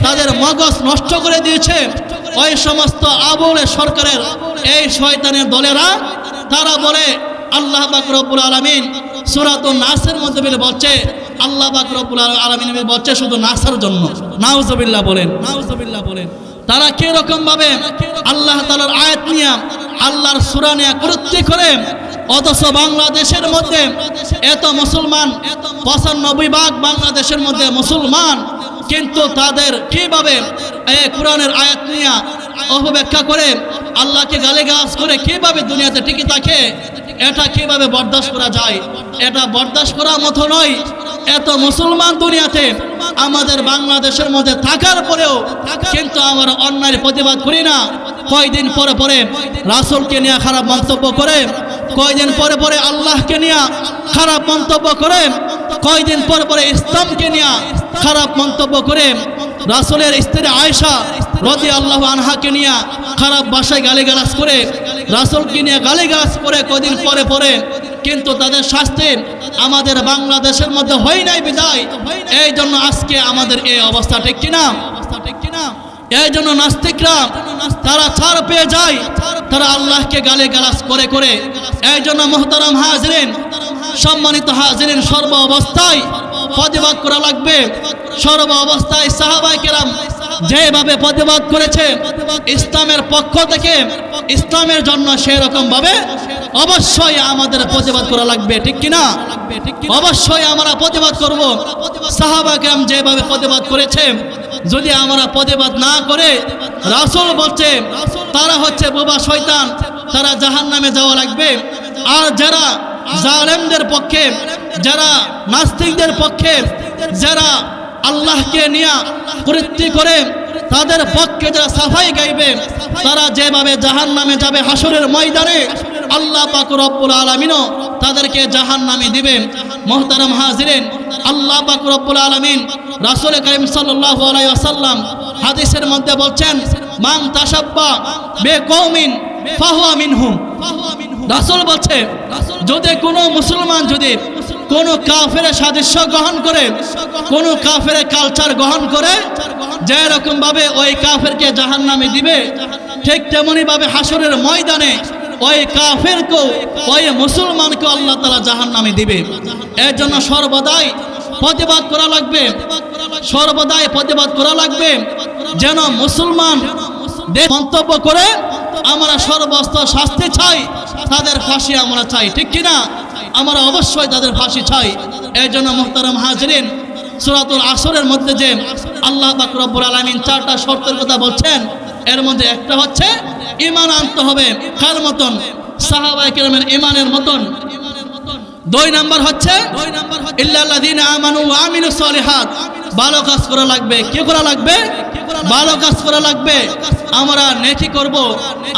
তাদের মগজ নষ্ট করে দিয়েছে, ওই সমস্ত আবুল সরকারের এই শয়তানের দলেরা তারা বলে আল্লাহ পাক রব্বুল আলামিন সূরাতুন নাসের মধ্যে বলছে, আল্লাহ পাক রব্বুল আলামিন বলছে শুধু নাসার জন্য। নাউজুবিল্লাহ বলেন, নাউজুবিল্লাহ বলেন। তারা কি রকম ভাবে আল্লাহ তাআলার আয়াত নিয়ে, আল্লাহর সূরা নিয়ে কটূক্তি করে, অথচ বাংলাদেশের মধ্যে এত মুসলমান, ৯৫% বাংলাদেশের মধ্যে মুসলমান, কিন্তু তাদের কিভাবে এই কোরআনের আয়াত নিয়ে অপব্যাখ্যা করে, আল্লাহকে গালিগালাজ করে কিভাবে দুনিয়াতে টিকে থাকে, এটা কিভাবে বরদাস্ত করা যায়? এটা বরদাস্ত করার মতো নয়। এত মুসলমান দুনিয়াতে আমাদের বাংলাদেশের মধ্যে থাকার পরেও কিন্তু আমরা অন্যায়ের প্রতিবাদ করি না। কয়দিন পরে পরে রাসূলকে নিয়ে খারাপ মন্তব্য করে, কয়দিন পরে পরে আল্লাহকে নিয়ে খারাপ মন্তব্য করে, কয়দিন পরে পরে ইসলামকে নিয়ে খারাপ মন্তব্য করে, রাসূলের স্ত্রী আয়েশা রাদিয়াল্লাহু আনহাকে নিয়ে খারাপ ভাষায় গালিগালাজ করে, রাসূলকে নিয়ে গালিগালাজ করে কয়দিন পরে পরে, কিন্তু তাদের শাস্তি আমাদের বাংলাদেশের মধ্যে হয় নাই বিদায়। এই জন্য আজকে আমাদের এই অবস্থা, ঠিক কিনা? এই জন্য নাস্তিকরা তারা ছাড় পেয়ে যায়, তারা আল্লাহকে গালিগালাজ করে করে। এই জন্য মুহতারাম হাজিরিন, সম্মানিত হাজিরিন, সর্ব অবস্থায় প্রতিবাদ করা লাগবে। সর্ব অবস্থায় সাহাবায়ে কেরাম যেভাবে প্রতিবাদ করেছে ইসলামের পক্ষ থেকে, ইসলামের জন্য সেরকম ভাবে অবশ্যই আমাদের প্রতিবাদ করা লাগবে, ঠিক কিনা? অবশ্যই আমরা প্রতিবাদ করব। সাহাবায়ে কেরাম যেভাবে প্রতিবাদ করেছে, যদি আমরা প্রতিবাদ না করে, রাসূল বলছে তারা হচ্ছে বোবা শয়তান, তারা জাহান্নামে যাওয়া লাগবে। আর যারা জালেমদের পক্ষে, যারা নাস্তিকদের পক্ষে, যারা আল্লাহকে নিয়ে কটূক্তি করে, তাদের পক্ষে যারা সাফাই গাইবে, তারা যেভাবে জাহান্নামে যাবে হাসরের ময়দানে, আল্লাহ পাক রব্বুল আলামিনও তাদেরকে জাহান্নামে দিবেন। মুহতারাম হাজিরিন, আল্লাহ পাক রব্বুল আলামিন রাসূল কারীম সাল্লাল্লাহু আলাইহি ওয়াসাল্লাম হাদিসের মধ্যে বলছেন, মান তাশাব্বা বিকওমিন ফাহুয়া মিনহুম। রাসূল বলছে, যদি কোনো মুসলমান যদি কোনো কাফেরের সাদৃশ্য গ্রহণ করে, কোনো কাফেরের কালচার গ্রহণ করে, যে রকম ভাবে ওই কাফেরকে জাহান্নামে দিবে, ঠিক তেমনি ভাবে হাসরের ময়দানে ওই কাফেরকেও, ওই মুসলমানকেও আল্লাহ তাআলা জাহান্নামে দিবে। এর জন্য সর্বদাই প্রতিবাদ করা লাগবে, সর্বদাই প্রতিবাদ করা লাগবে, যেন মুসলমান মন্তব্য করে আমরা সর্বস্ত শাস্তি চাই, তাদের ফাঁসি আমরা চাই, ঠিক কিনা? আমরা অবশ্যই তাদের ফাঁসি চাই। এই জন্য মুহতারাম হাজরিন, সূরাতুল আসরের মধ্যে যে আল্লাহ পাক রব্বুল আলামিন 4টা শর্তের কথা বলছেন, এর মধ্যে একটা হচ্ছে ঈমান আনতে হবে কার মতন? সাহাবায়ে কেরামের ঈমানের মতন। 2 নাম্বার হচ্ছে ইল্লাল্লাযীনা আমানু ওয়া আমিলুস সলিহাত, ভালো কাজ করা লাগবে। কি করা লাগবে? ভালো কাজ করা লাগবে। আমরা নেকি করব,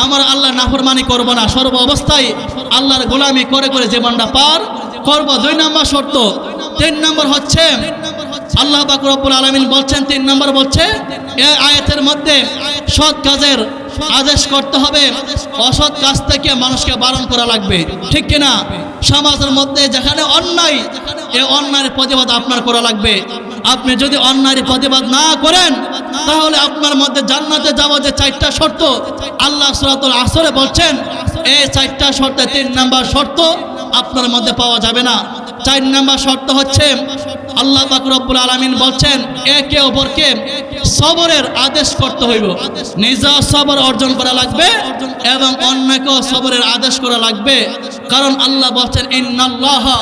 আমরা আল্লাহ নাফরমানি করব না, সর্ব অবস্থায় আল্লাহর গোলামি করে করে জীবনটা পার করব। 2 নাম্বার শর্ত। 3 নাম্বার হচ্ছে আল্লাহ পাক রব্বুল আলামিন বলছেন, 3 নাম্বার বলছে এই আয়াতের মধ্যে সৎ কাজের আদেশ করতে হবে, অসৎ কাজ থেকে মানুষকে বারণ করা লাগবে, ঠিক কিনা? সমাজের মধ্যে যেখানে অন্যায়, এই অন্যায়ের প্রতিবাদ আপনার করা লাগবে। আপনি যদি অন্যায়ের প্রতিবাদ না করেন, তাহলে আপনার মধ্যে জান্নাতে যাওয়া যে 4টা শর্ত আল্লাহ সূরাতুল আসরে বলছেন, এই 4টা শর্তে 3 নাম্বার শর্ত আপনার মধ্যে পাওয়া যাবে না। 4 নাম্বার শর্ত হচ্ছে আল্লাহ পাক রব্বুল আলামিন বলছেন, একে অপরকে সবরের আদেশ করতে হইব। নিজে সবর অর্জন করা লাগবে এবং অন্যকেও সবরের আদেশ করা লাগবে। কারণ আল্লাহ বলছেন, ইন্নাল্লাহা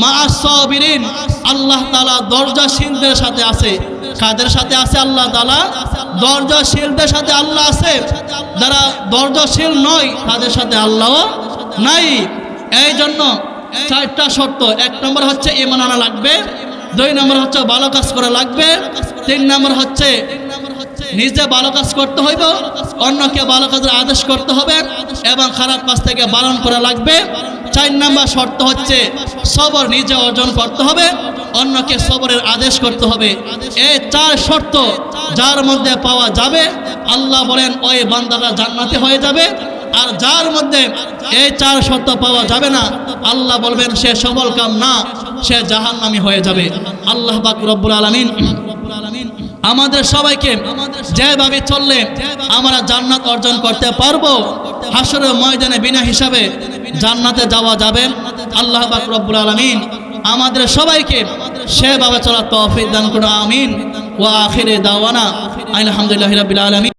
মাআস সাবিরিন, আল্লাহ তাআলা ধৈর্যশীলদের সাথে আছে। কাদের সাথে আছে? আল্লাহ তাআলা ধৈর্যশীলদের সাথে আল্লাহ আছে। যারা ধৈর্যশীল নয়, তাদের সাথে আল্লাহ নাই। এই জন্য 4টা শর্ত। 1 নম্বর হচ্ছে ঈমান আনা লাগবে, 2 নম্বর হচ্ছে ভালো কাজ করা লাগবে, 3 নম্বর হচ্ছে নিজে ভালো কাজ করতে হইব, অন্যকে ভালো কাজের আদেশ করতে হবে এবং খারাপ কাজ থেকে বারণ করা লাগবে। 4 নম্বর শর্ত হচ্ছে সবর নিজে অর্জন করতে হবে, অন্যকে সবরের আদেশ করতে হবে। এই 4 শর্ত যার মধ্যে পাওয়া যাবে, আল্লাহ বলেন ওই বান্দাটা জান্নাতি হয়ে যাবে। আর যার মধ্যে এই 4 শর্ত পাওয়া যাবে না, আল্লাহ বলবেন সে সফল কাম না, সে জাহান্নামী হয়ে যাবে। আল্লাহ পাক রব্বুল আলামিন আমাদের সবাইকে যেভাবে চললে আমরা জান্নাত অর্জন করতে পারবো, হাসরের ময়দানে বিনা হিসাবে জান্নাতে যাওয়া যাবে, আল্লাহ পাক রব্বুল আলামিন আমাদের সবাইকে সেভাবে চলার তৌফিক দান করুন। আমিন। ওয়া আখিরে দাওয়ানা আলহামদুলিল্লাহি রাব্বিল আলামিন।